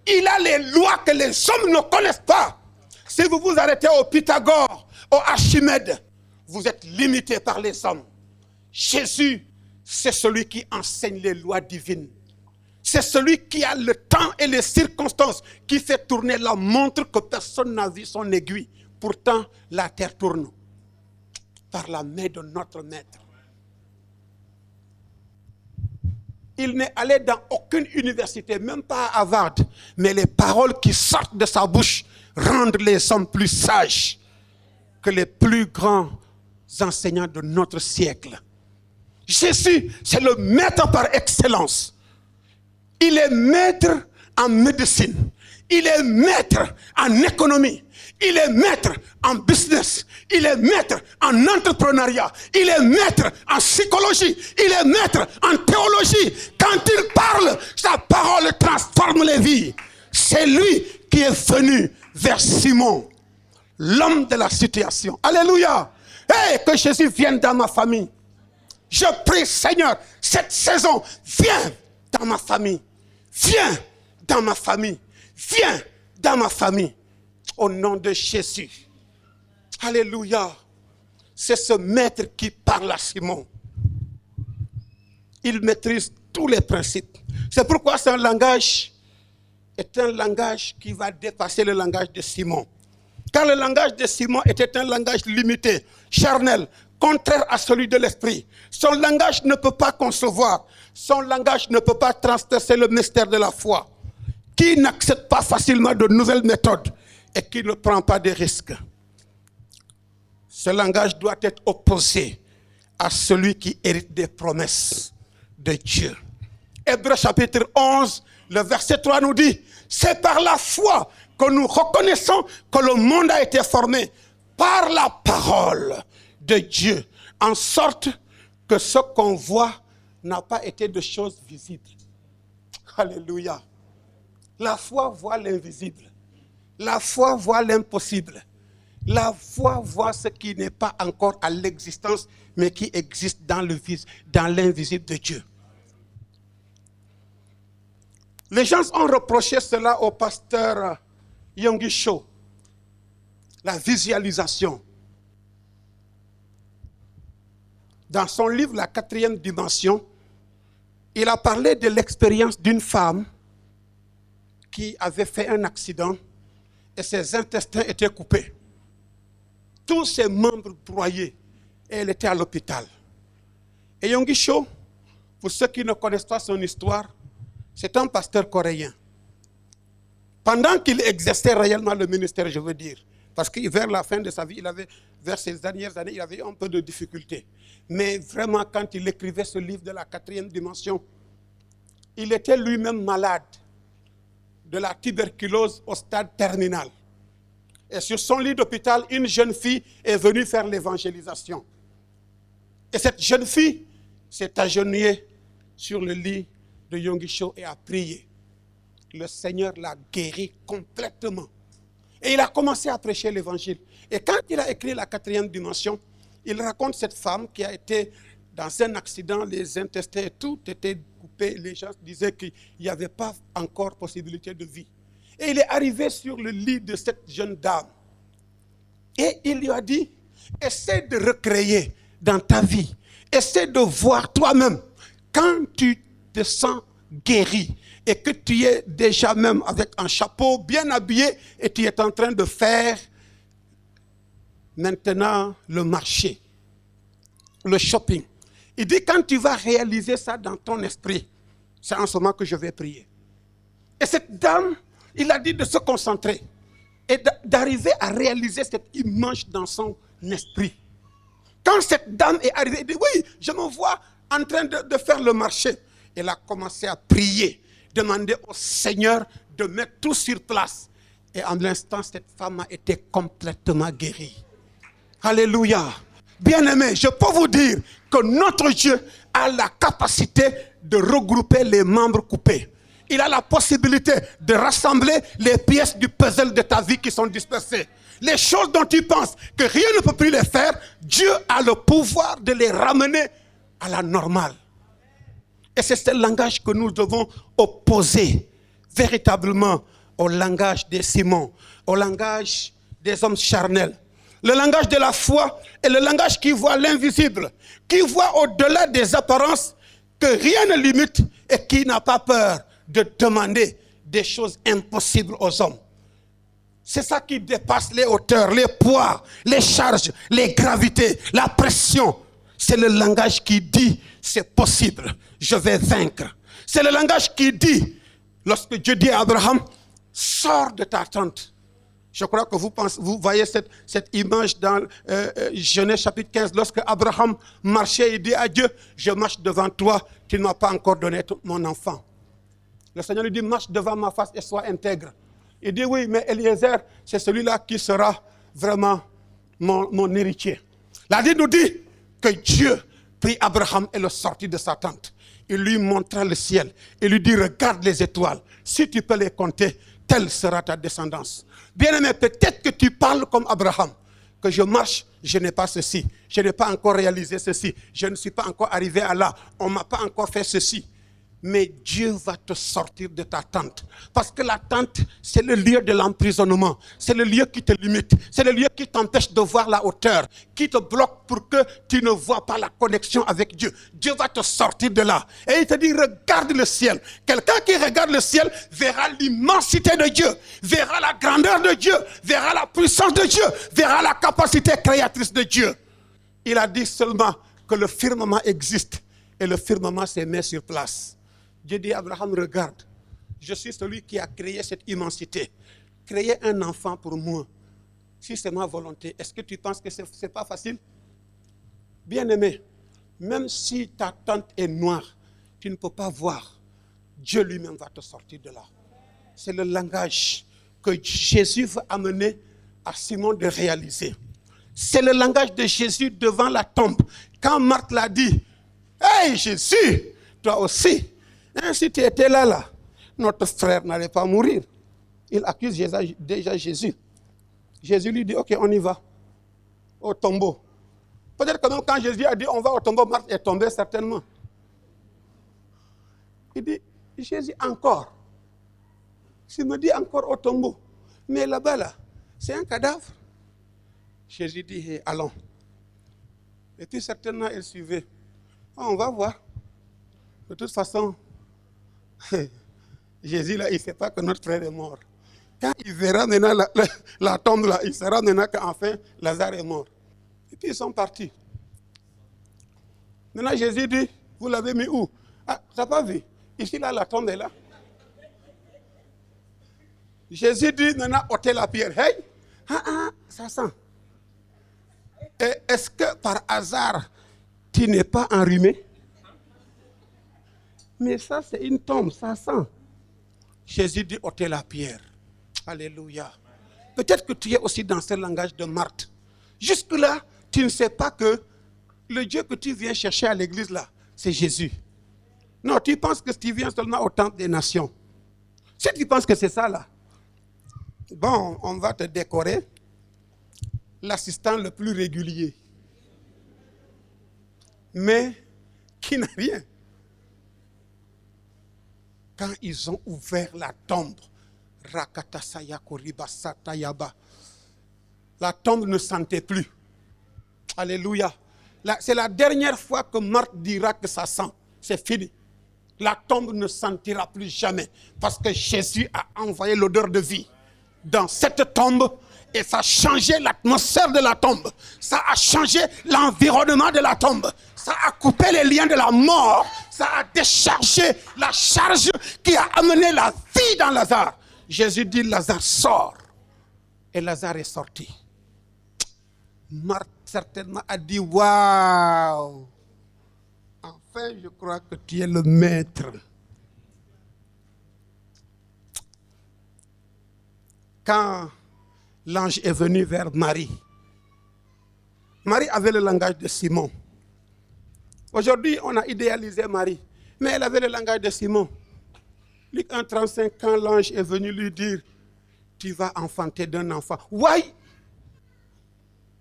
Il a les lois que les hommes ne connaissent pas. Si vous vous arrêtez au Pythagore, au Archimède, vous êtes limité par les hommes. Jésus, c'est celui qui enseigne les lois divines. C'est celui qui a le temps et les circonstances qui fait tourner la montre que personne n'a vu son aiguille. Pourtant, la terre tourne par la main de notre maître. Il n'est allé dans aucune université, même pas à Harvard. Mais les paroles qui sortent de sa bouche rendent les hommes plus sages que les plus grands enseignants de notre siècle. Jésus, c'est le maître par excellence. Il est maître en médecine. Il est maître en économie. Il est maître en business. Il est maître en entrepreneuriat. Il est maître en psychologie. Il est maître en théologie. Quand il parle, sa parole transforme les vies. C'est lui qui est venu vers Simon, l'homme de la situation. Alléluia. Hey, que Jésus vienne dans ma famille. Je prie, Seigneur, cette saison, viens dans ma famille. Viens dans ma famille. Viens dans ma famille. Au nom de Jésus. Alléluia. c'est ce maître qui parle à Simon. Il maîtrise tous les principes. C'est pourquoi c'est un langage qui va dépasser le langage de Simon. Car le langage de Simon était un langage limité, charnel, contraire à celui de l'esprit. Son langage ne peut pas concevoir, son langage ne peut pas transpercer le mystère de la foi. Qui n'accepte pas facilement de nouvelles méthodes et qui ne prend pas de risques. Ce langage doit être opposé à celui qui hérite des promesses de Dieu. Hébreux chapitre 11, le verset 3 nous dit, c'est par la foi que nous reconnaissons que le monde a été formé par la parole de Dieu, en sorte que ce qu'on voit n'a pas été de choses visibles. Alléluia. La foi voit l'invisible. La foi voit l'impossible. La foi voit ce qui n'est pas encore à l'existence, mais qui existe dans l'invisible de Dieu. Les gens ont reproché cela au pasteur Yonggi Cho, la visualisation. Dans son livre La 4e dimension, il a parlé de l'expérience d'une femme qui avait fait un accident et ses intestins étaient coupés. Tous ses membres broyés et elle était à l'hôpital. Et Yonggi Cho, pour ceux qui ne connaissent pas son histoire, c'est un pasteur coréen. Pendant qu'il exerçait réellement le ministère, je veux dire, parce que vers la fin de sa vie, vers ses dernières années, il avait un peu de difficultés. Mais vraiment, quand il écrivait ce livre de la 4e dimension, il était lui-même malade de la tuberculose au stade terminal. Et sur son lit d'hôpital, une jeune fille est venue faire l'évangélisation. Et cette jeune fille s'est agenouillée sur le lit de Yonggi Cho et a prié. Le Seigneur l'a guéri complètement. Et il a commencé à prêcher l'évangile. Et quand il a écrit la 4e dimension, il raconte cette femme qui a été dans un accident, les intestins et tout était coupé. Les gens disaient qu'il n'y avait pas encore possibilité de vie. Et il est arrivé sur le lit de cette jeune dame. Et il lui a dit, essaie de recréer dans ta vie. Essaie de voir toi-même quand tu te sens guéri et que tu es déjà même avec un chapeau bien habillé et tu es en train de faire maintenant le marché, le shopping. Il dit quand tu vas réaliser ça dans ton esprit, c'est en ce moment que je vais prier. Et cette dame, il a dit de se concentrer et d'arriver à réaliser cette image dans son esprit. Quand cette dame est arrivée, elle dit oui, je me vois en train de faire le marché. Elle a commencé à prier, demander au Seigneur de mettre tout sur place. Et en l'instant, cette femme a été complètement guérie. Alléluia. Bien-aimés, je peux vous dire que notre Dieu a la capacité de regrouper les membres coupés. Il a la possibilité de rassembler les pièces du puzzle de ta vie qui sont dispersées. Les choses dont tu penses que rien ne peut plus les faire, Dieu a le pouvoir de les ramener à la normale. Et c'est ce langage que nous devons opposer véritablement au langage des Simons, au langage des hommes charnels. Le langage de la foi est le langage qui voit l'invisible, qui voit au-delà des apparences, que rien ne limite et qui n'a pas peur de demander des choses impossibles aux hommes. C'est ça qui dépasse les hauteurs, les poids, les charges, les gravités, la pression. C'est le langage qui dit, c'est possible, je vais vaincre. C'est le langage qui dit, lorsque Dieu dit à Abraham, sors de ta tente. Je crois que vous voyez cette image dans Genèse chapitre 15, lorsque Abraham marchait et dit à Dieu, je marche devant toi, tu ne m'as pas encore donné mon enfant. Le Seigneur lui dit, marche devant ma face et sois intègre. Il dit, oui, mais Eliezer, c'est celui-là qui sera vraiment mon héritier. La Bible nous dit que Dieu prit Abraham et le sortit de sa tente. Il lui montra le ciel. Il lui dit, regarde les étoiles. Si tu peux les compter, telle sera ta descendance. Bien-aimé, peut-être que tu parles comme Abraham, que je marche, je n'ai pas ceci. Je n'ai pas encore réalisé ceci. Je ne suis pas encore arrivé à là. On ne m'a pas encore fait ceci. Mais Dieu va te sortir de ta tente. Parce que la tente, c'est le lieu de l'emprisonnement. C'est le lieu qui te limite. C'est le lieu qui t'empêche de voir la hauteur. Qui te bloque pour que tu ne vois pas la connexion avec Dieu. Dieu va te sortir de là. Et il te dit, regarde le ciel. Quelqu'un qui regarde le ciel verra l'immensité de Dieu. Verra la grandeur de Dieu. Verra la puissance de Dieu. Verra la capacité créatrice de Dieu. Il a dit seulement que le firmament existe. Et le firmament se met sur place. Dieu dit à Abraham, regarde, je suis celui qui a créé cette immensité. Créer un enfant pour moi, si c'est ma volonté, est-ce que tu penses que ce n'est pas facile? Bien-aimé, même si ta tente est noire, tu ne peux pas voir. Dieu lui-même va te sortir de là. C'est le langage que Jésus va amener à Simon de réaliser. C'est le langage de Jésus devant la tombe. Quand Marthe l'a dit, « Hey Jésus, toi aussi, hein, si tu étais là, notre frère n'allait pas mourir. » Il accuse déjà Jésus. Jésus lui dit, « Ok, on y va, au tombeau. » Peut-être que même quand Jésus a dit, « On va au tombeau », Marthe est tombée certainement. Il dit, « Jésus, encore. Tu me dis encore au tombeau. Mais là-bas, là, c'est un cadavre. » Jésus dit, hey, allons. Et puis certainement, elle suivait. On va voir. De toute façon, Jésus, là, il ne sait pas que notre frère est mort. Quand il verra maintenant la tombe, là, il saura maintenant qu'enfin, Lazare est mort. Et puis ils sont partis. Maintenant, Jésus dit, vous l'avez mis où? Ah, tu n'as pas vu? Ici, là, la tombe est là. Jésus dit, maintenant, ôtez la pierre. Hey, ça sent. Et est-ce que par hasard, tu n'es pas enrhumé? Mais ça, c'est une tombe, ça sent. Jésus dit, ôtez la pierre. Alléluia. Peut-être que tu es aussi dans ce langage de Marthe. Jusque-là, tu ne sais pas que le Dieu que tu viens chercher à l'église, là, c'est Jésus. Non, tu penses que tu viens seulement au temple des nations. Si tu penses que c'est ça, là, bon, on va te décorer l'assistant le plus régulier. Mais qui n'a rien. Quand ils ont ouvert la tombe, la tombe ne sentait plus. Alléluia. C'est la dernière fois que Marthe dira que ça sent. C'est fini. La tombe ne sentira plus jamais. Parce que Jésus a envoyé l'odeur de vie dans cette tombe. Et ça a changé l'atmosphère de la tombe. Ça a changé l'environnement de la tombe. Ça a coupé les liens de la mort. Ça a déchargé la charge qui a amené la vie dans Lazare. Jésus dit, Lazare sort. Et Lazare est sorti. Marthe certainement a dit, waouh. Enfin, je crois que tu es le maître. Quand l'ange est venu vers Marie, Marie avait le langage de Simon. Aujourd'hui, on a idéalisé Marie, mais elle avait le langage de Simon. Luc 1,35, quand l'ange est venu lui dire, tu vas enfanter d'un enfant. Oui,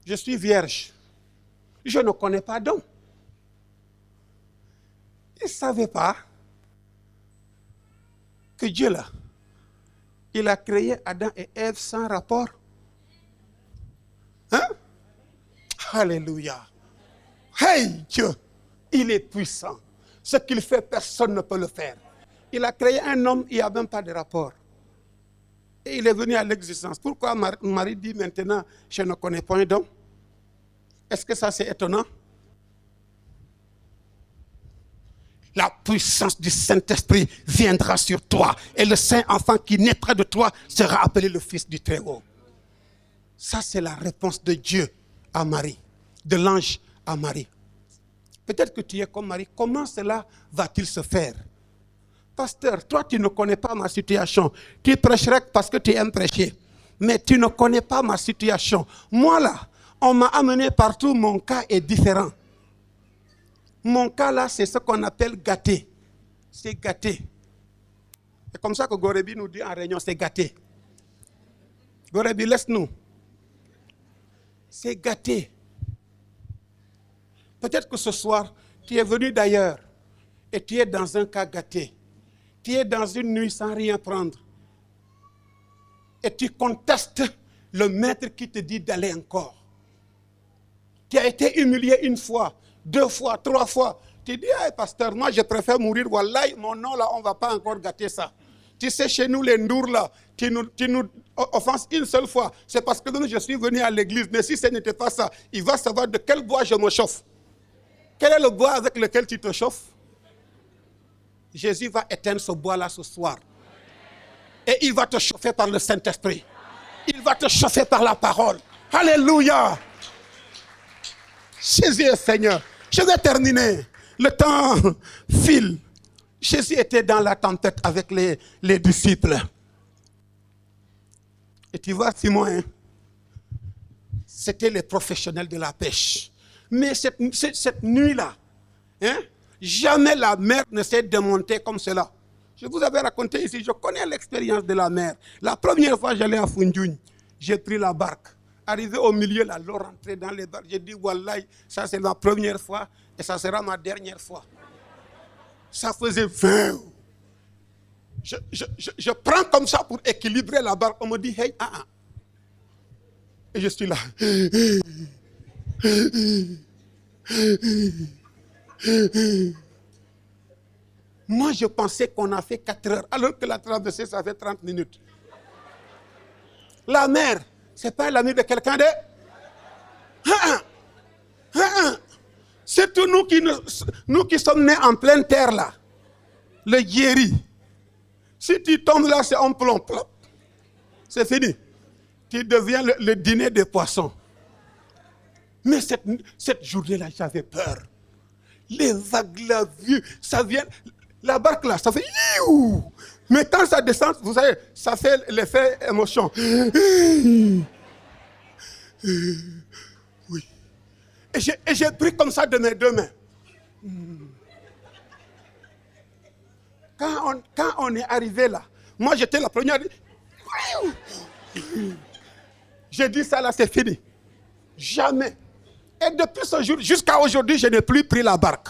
je suis vierge. Je ne connais pas d'homme. Il ne savait pas que Dieu, là, il a créé Adam et Ève sans rapport. Hein? Alléluia. Hey Dieu, il est puissant. Ce qu'il fait, personne ne peut le faire. Il a créé un homme, il n'y a même pas de rapport. Et il est venu à l'existence. Pourquoi Marie dit maintenant, je ne connais point d'homme? Est-ce que ça c'est étonnant? La puissance du Saint-Esprit viendra sur toi. Et le Saint-Enfant qui naîtra de toi sera appelé le Fils du Très-Haut. Ça, c'est la réponse de Dieu à Marie, de l'ange à Marie. Peut-être que tu es comme Marie. Comment cela va-t-il se faire? Pasteur, toi, tu ne connais pas ma situation. Tu prêcherais parce que tu aimes prêcher. Mais tu ne connais pas ma situation. Moi, là, on m'a amené partout. Mon cas est différent. Mon cas, là, c'est ce qu'on appelle gâté. C'est gâté. C'est comme ça que Gorebi nous dit en réunion, c'est gâté. Gorebi, laisse-nous. C'est gâté. Peut-être que ce soir, tu es venu d'ailleurs. et tu es dans un cas gâté. Tu es dans une nuit sans rien prendre. Et tu contestes le maître qui te dit d'aller encore. Tu as été humilié une fois, 2 fois, 3 fois. Tu dis, hey, pasteur, moi je préfère mourir. Voilà, mon nom là, on ne va pas encore gâter ça. Tu sais, chez nous, les Ndour là, tu nous offenses une seule fois. C'est parce que je suis venu à l'église. Mais si ce n'était pas ça, il va savoir de quel bois je me chauffe. Quel est le bois avec lequel tu te chauffes? Jésus va éteindre ce bois-là ce soir. Et il va te chauffer par le Saint-Esprit. Il va te chauffer par la parole. Alléluia. Jésus est Seigneur. Je vais terminer. Le temps file. Jésus était dans la tempête avec les disciples. Et tu vois, Simon, hein, c'était les professionnels de la pêche. Mais cette nuit-là, hein, jamais la mer ne s'est démontée comme cela. Je vous avais raconté ici, je connais l'expérience de la mer. La première fois, j'allais à Foundiougne, j'ai pris la barque. Arrivé au milieu, là, l'eau rentrait dans les barques. J'ai dit, voilà, ça c'est ma première fois et ça sera ma dernière fois. Ça faisait 20. Je prends comme ça pour équilibrer la barque. On me dit, hey, Et je suis là. Moi, je pensais qu'on a fait 4 heures, alors que la traversée, ça fait 30 minutes. La mer, ce n'est pas l'ami de quelqu'un de... C'est tout nous qui sommes nés en pleine terre, là. Le guéri. Si tu tombes là, c'est un plomb. C'est fini. Tu deviens le dîner des poissons. Mais cette journée-là, j'avais peur. Les vagues là, ça vient... La barque là, ça fait... Mais quand ça descend, vous savez, ça fait l'effet émotion. Oui. Et j'ai pris comme ça de mes 2 mains. Quand on est arrivé là, moi j'étais la première. J'ai dit ça là, c'est fini. Jamais. Et depuis ce jour, jusqu'à aujourd'hui, je n'ai plus pris la barque.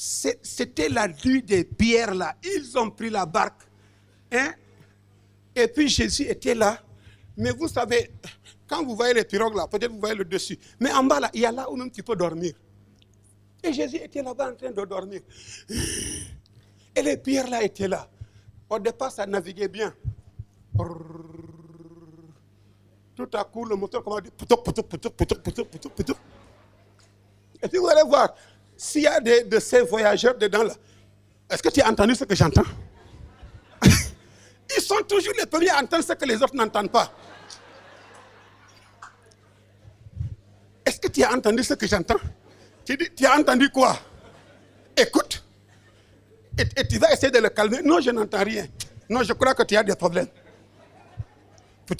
C'était la nuit des pierres là. Ils ont pris la barque. Hein? Et puis Jésus était là. Mais vous savez, quand vous voyez les pirogues là, peut-être vous voyez le dessus. Mais en bas là, il y a là où même tu peux dormir. Et Jésus était là-bas en train de dormir. Et les pierres là étaient là. Au départ, ça naviguait bien. Tout à coup, le moteur commence à dire... Et puis vous allez voir, s'il y a de ces voyageurs dedans là, est-ce que tu as entendu ce que j'entends? Ils sont toujours les premiers à entendre ce que les autres n'entendent pas. Est-ce que tu as entendu ce que j'entends? Tu dis, tu as entendu quoi? Écoute. Et tu vas essayer de le calmer. Non, je n'entends rien. Non, je crois que tu as des problèmes. Tout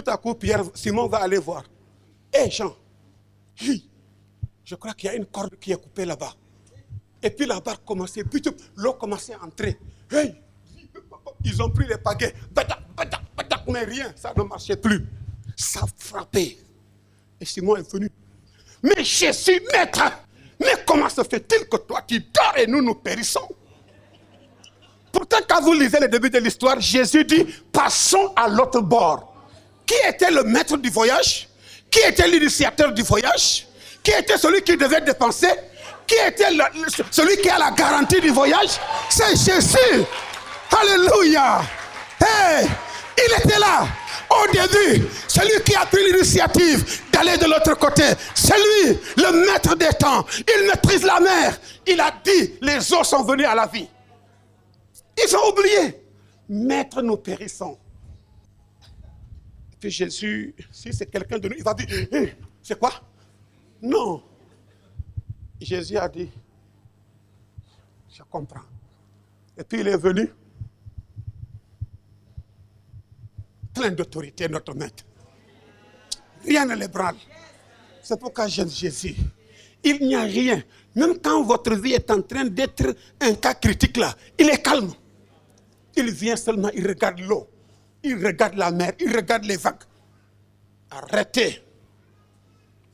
à coup, Simon va aller voir. Hé, Jean, je crois qu'il y a une corde qui est coupée là-bas. Et puis la barque commençait, l'eau commençait à entrer. Hey, ils ont pris les pagaies. Mais rien, ça ne marchait plus. Ça frappait. Et Simon est venu. Mais Jésus, maître, mais comment se fait-il que toi tu dors et nous périssons? Pourtant, quand vous lisez le début de l'histoire, Jésus dit, passons à l'autre bord. Qui était le maître du voyage? Qui était l'initiateur du voyage? Qui était celui qui devait dépenser? Qui était celui qui a la garantie du voyage? C'est Jésus. Alléluia. Hey, il était là au début. Celui qui a pris l'initiative d'aller de l'autre côté. C'est lui, le maître des temps. Il maîtrise la mer. Il a dit, les eaux sont venues à la vie. Ils ont oublié. Maître, nous périssons. Et puis Jésus, si c'est quelqu'un de nous, il va dire, hey, c'est quoi? Non. Jésus a dit, je comprends. Et puis il est venu, plein d'autorité, notre maître. Rien ne l'ébranle. C'est pourquoi j'aime Jésus. Il n'y a rien. Même quand votre vie est en train d'être un cas critique là, il est calme. Il vient seulement, il regarde l'eau, il regarde la mer, il regarde les vagues. Arrêtez.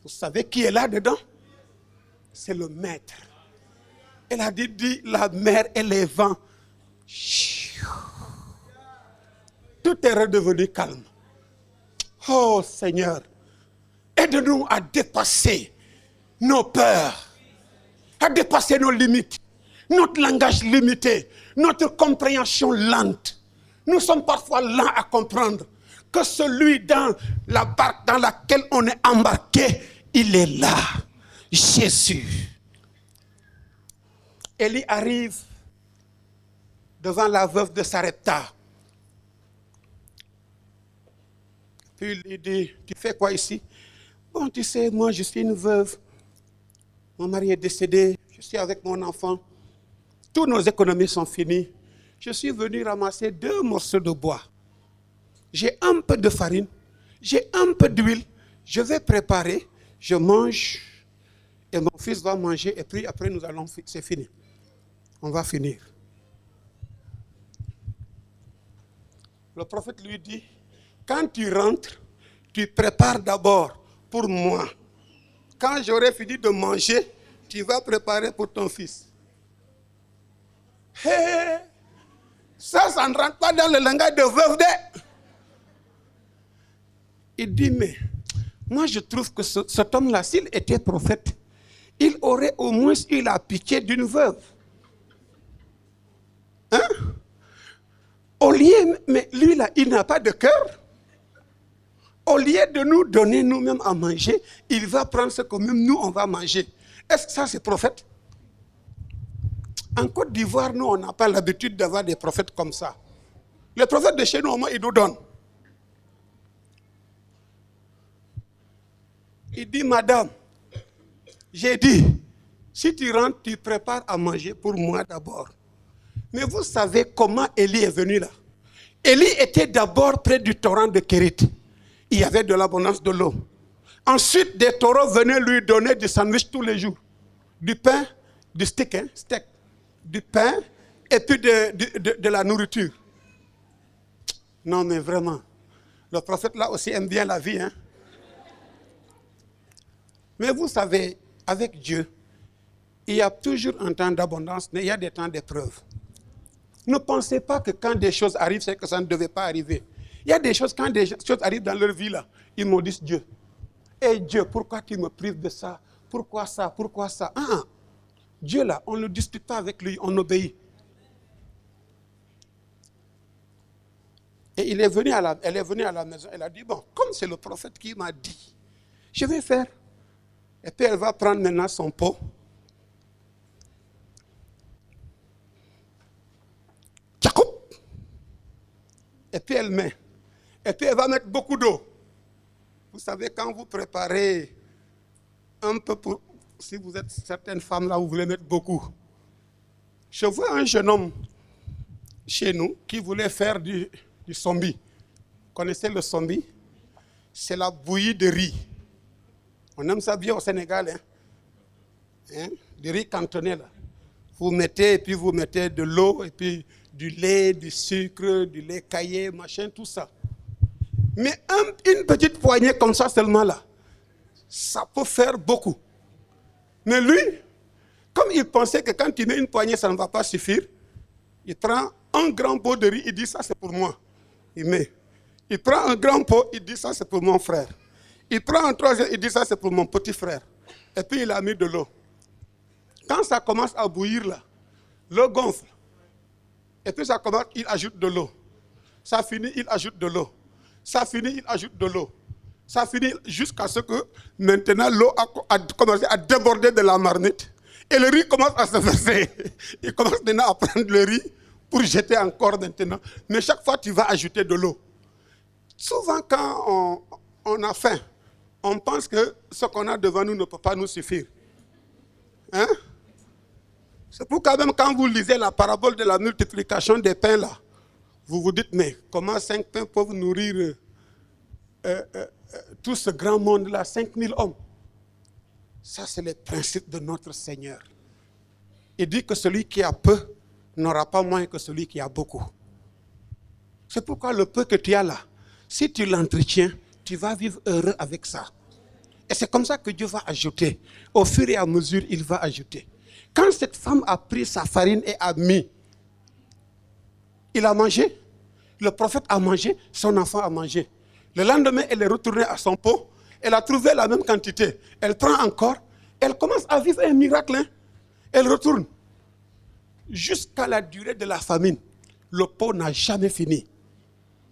Vous savez qui est là dedans? c'est le maître. Elle a dit la mer et les vents. Tout est redevenu calme. Oh Seigneur, aide-nous à dépasser nos peurs, à dépasser nos limites, notre langage limité, notre compréhension lente. Nous sommes parfois lents à comprendre que celui dans la barque dans laquelle on est embarqué, il est là, Jésus. Élie arrive devant la veuve de Sarepta. Puis il lui dit, tu fais quoi ici? Bon, tu sais, moi je suis une veuve. Mon mari est décédé, je suis avec mon enfant. Toutes nos économies sont finies. Je suis venu ramasser 2 morceaux de bois. J'ai un peu de farine, j'ai un peu d'huile. Je vais préparer, je mange, et mon fils va manger, et puis après nous allons, c'est fini. On va finir. Le prophète lui dit, quand tu rentres, tu prépares d'abord pour moi. Quand j'aurai fini de manger, tu vas préparer pour ton fils. Hey, ça ne rentre pas dans le langage de veuve. Il dit, mais moi je trouve que cet homme-là, s'il était prophète, il aurait au moins eu la pitié d'une veuve. Hein? Au lieu, mais lui là, il n'a pas de cœur. Au lieu de nous donner nous-mêmes à manger, il va prendre ce que même nous, on va manger. Est-ce que ça, c'est prophète? En Côte d'Ivoire, nous, on n'a pas l'habitude d'avoir des prophètes comme ça. Les prophètes de chez nous, au moins, ils nous donnent. Il dit, madame, j'ai dit, si tu rentres, tu prépares à manger pour moi d'abord. Mais vous savez comment Élie est venu là? Élie était d'abord près du torrent de Kérit. Il y avait de l'abondance de l'eau. Ensuite, des taureaux venaient lui donner du sandwich tous les jours. Du pain, du steak, du pain, et puis de la nourriture. Non, mais vraiment, le prophète là aussi aime bien la vie. Mais vous savez, avec Dieu, il y a toujours un temps d'abondance, mais il y a des temps d'épreuve. Ne pensez pas que quand des choses arrivent, c'est que ça ne devait pas arriver. Il y a des choses, quand des choses arrivent dans leur vie, là, ils maudissent Dieu. Et Dieu, pourquoi tu me prives de ça? Pourquoi ça? Pourquoi ça? Dieu, là, on ne discute pas avec lui, on obéit. Et elle est venue à la maison, elle a dit, bon, comme c'est le prophète qui m'a dit, je vais faire. Et puis elle va prendre maintenant son pot. Et puis elle met. Et puis elle va mettre beaucoup d'eau. Vous savez, quand vous préparez un peu pour... Si vous êtes certaines femmes là, vous voulez mettre beaucoup. Je vois un jeune homme chez nous qui voulait faire du sombi. Vous connaissez le sombi? C'est la bouillie de riz. On aime ça bien au Sénégal. Du riz cantonné là. Vous mettez, et puis vous mettez de l'eau, et puis du lait, du sucre, du lait caillé, machin, tout ça. Mais une petite poignée comme ça seulement là, ça peut faire beaucoup. Mais lui, comme il pensait que quand tu mets une poignée, ça ne va pas suffire, il prend un grand pot de riz, il dit ça c'est pour moi. Il met. Il prend un grand pot, il dit ça c'est pour mon frère. Il prend un troisième, il dit ça c'est pour mon petit frère. Et puis il a mis de l'eau. Quand ça commence à bouillir là, l'eau gonfle. Et puis ça commence, il ajoute de l'eau. Ça finit, il ajoute de l'eau. Ça finit, il ajoute de l'eau. Ça finit jusqu'à ce que maintenant l'eau a commencé à déborder de la marmite. Et le riz commence à se verser. Il commence maintenant à prendre le riz pour jeter encore maintenant. Mais chaque fois, tu vas ajouter de l'eau. Souvent, quand on a faim, on pense que ce qu'on a devant nous ne peut pas nous suffire. C'est pourquoi même quand vous lisez la parabole de la multiplication des pains là, vous vous dites, mais comment 5 pains peuvent nourrir tout ce grand monde-là, 5000 hommes? Ça, c'est le principe de notre Seigneur. Il dit que celui qui a peu n'aura pas moins que celui qui a beaucoup. C'est pourquoi le peu que tu as là, si tu l'entretiens, tu vas vivre heureux avec ça. Et c'est comme ça que Dieu va ajouter. Au fur et à mesure, il va ajouter. Quand cette femme a pris sa farine et a mis, il a mangé, le prophète a mangé, son enfant a mangé. Le lendemain, elle est retournée à son pot, elle a trouvé la même quantité. Elle prend encore, elle commence à vivre un miracle. Hein. Elle retourne. Jusqu'à la durée de la famine, le pot n'a jamais fini.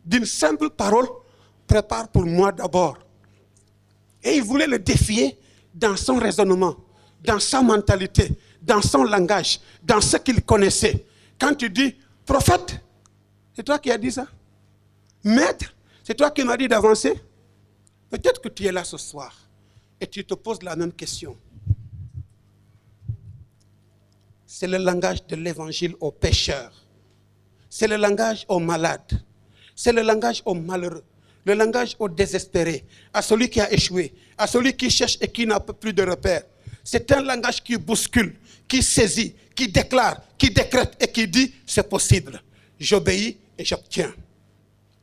D'une simple parole, prépare pour moi d'abord. Et il voulait le défier dans son raisonnement, dans sa mentalité, dans son langage, dans ce qu'il connaissait. Quand tu dis, prophète, c'est toi qui as dit ça. Maître, c'est toi qui m'as dit d'avancer. Peut-être que tu es là ce soir et tu te poses la même question. C'est le langage de l'évangile aux pécheurs. C'est le langage aux malades. C'est le langage aux malheureux. Le langage aux désespérés, à celui qui a échoué, à celui qui cherche et qui n'a plus de repères. C'est un langage qui bouscule, qui saisit, qui déclare, qui décrète et qui dit « c'est possible, j'obéis et j'obtiens ».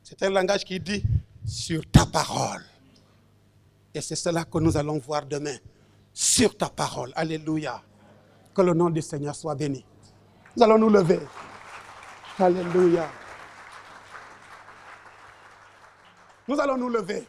C'est un langage qui dit « sur ta parole ». Et c'est cela que nous allons voir demain. Sur ta parole. Alléluia. Que le nom du Seigneur soit béni. Nous allons nous lever. Alléluia. Nous allons nous lever.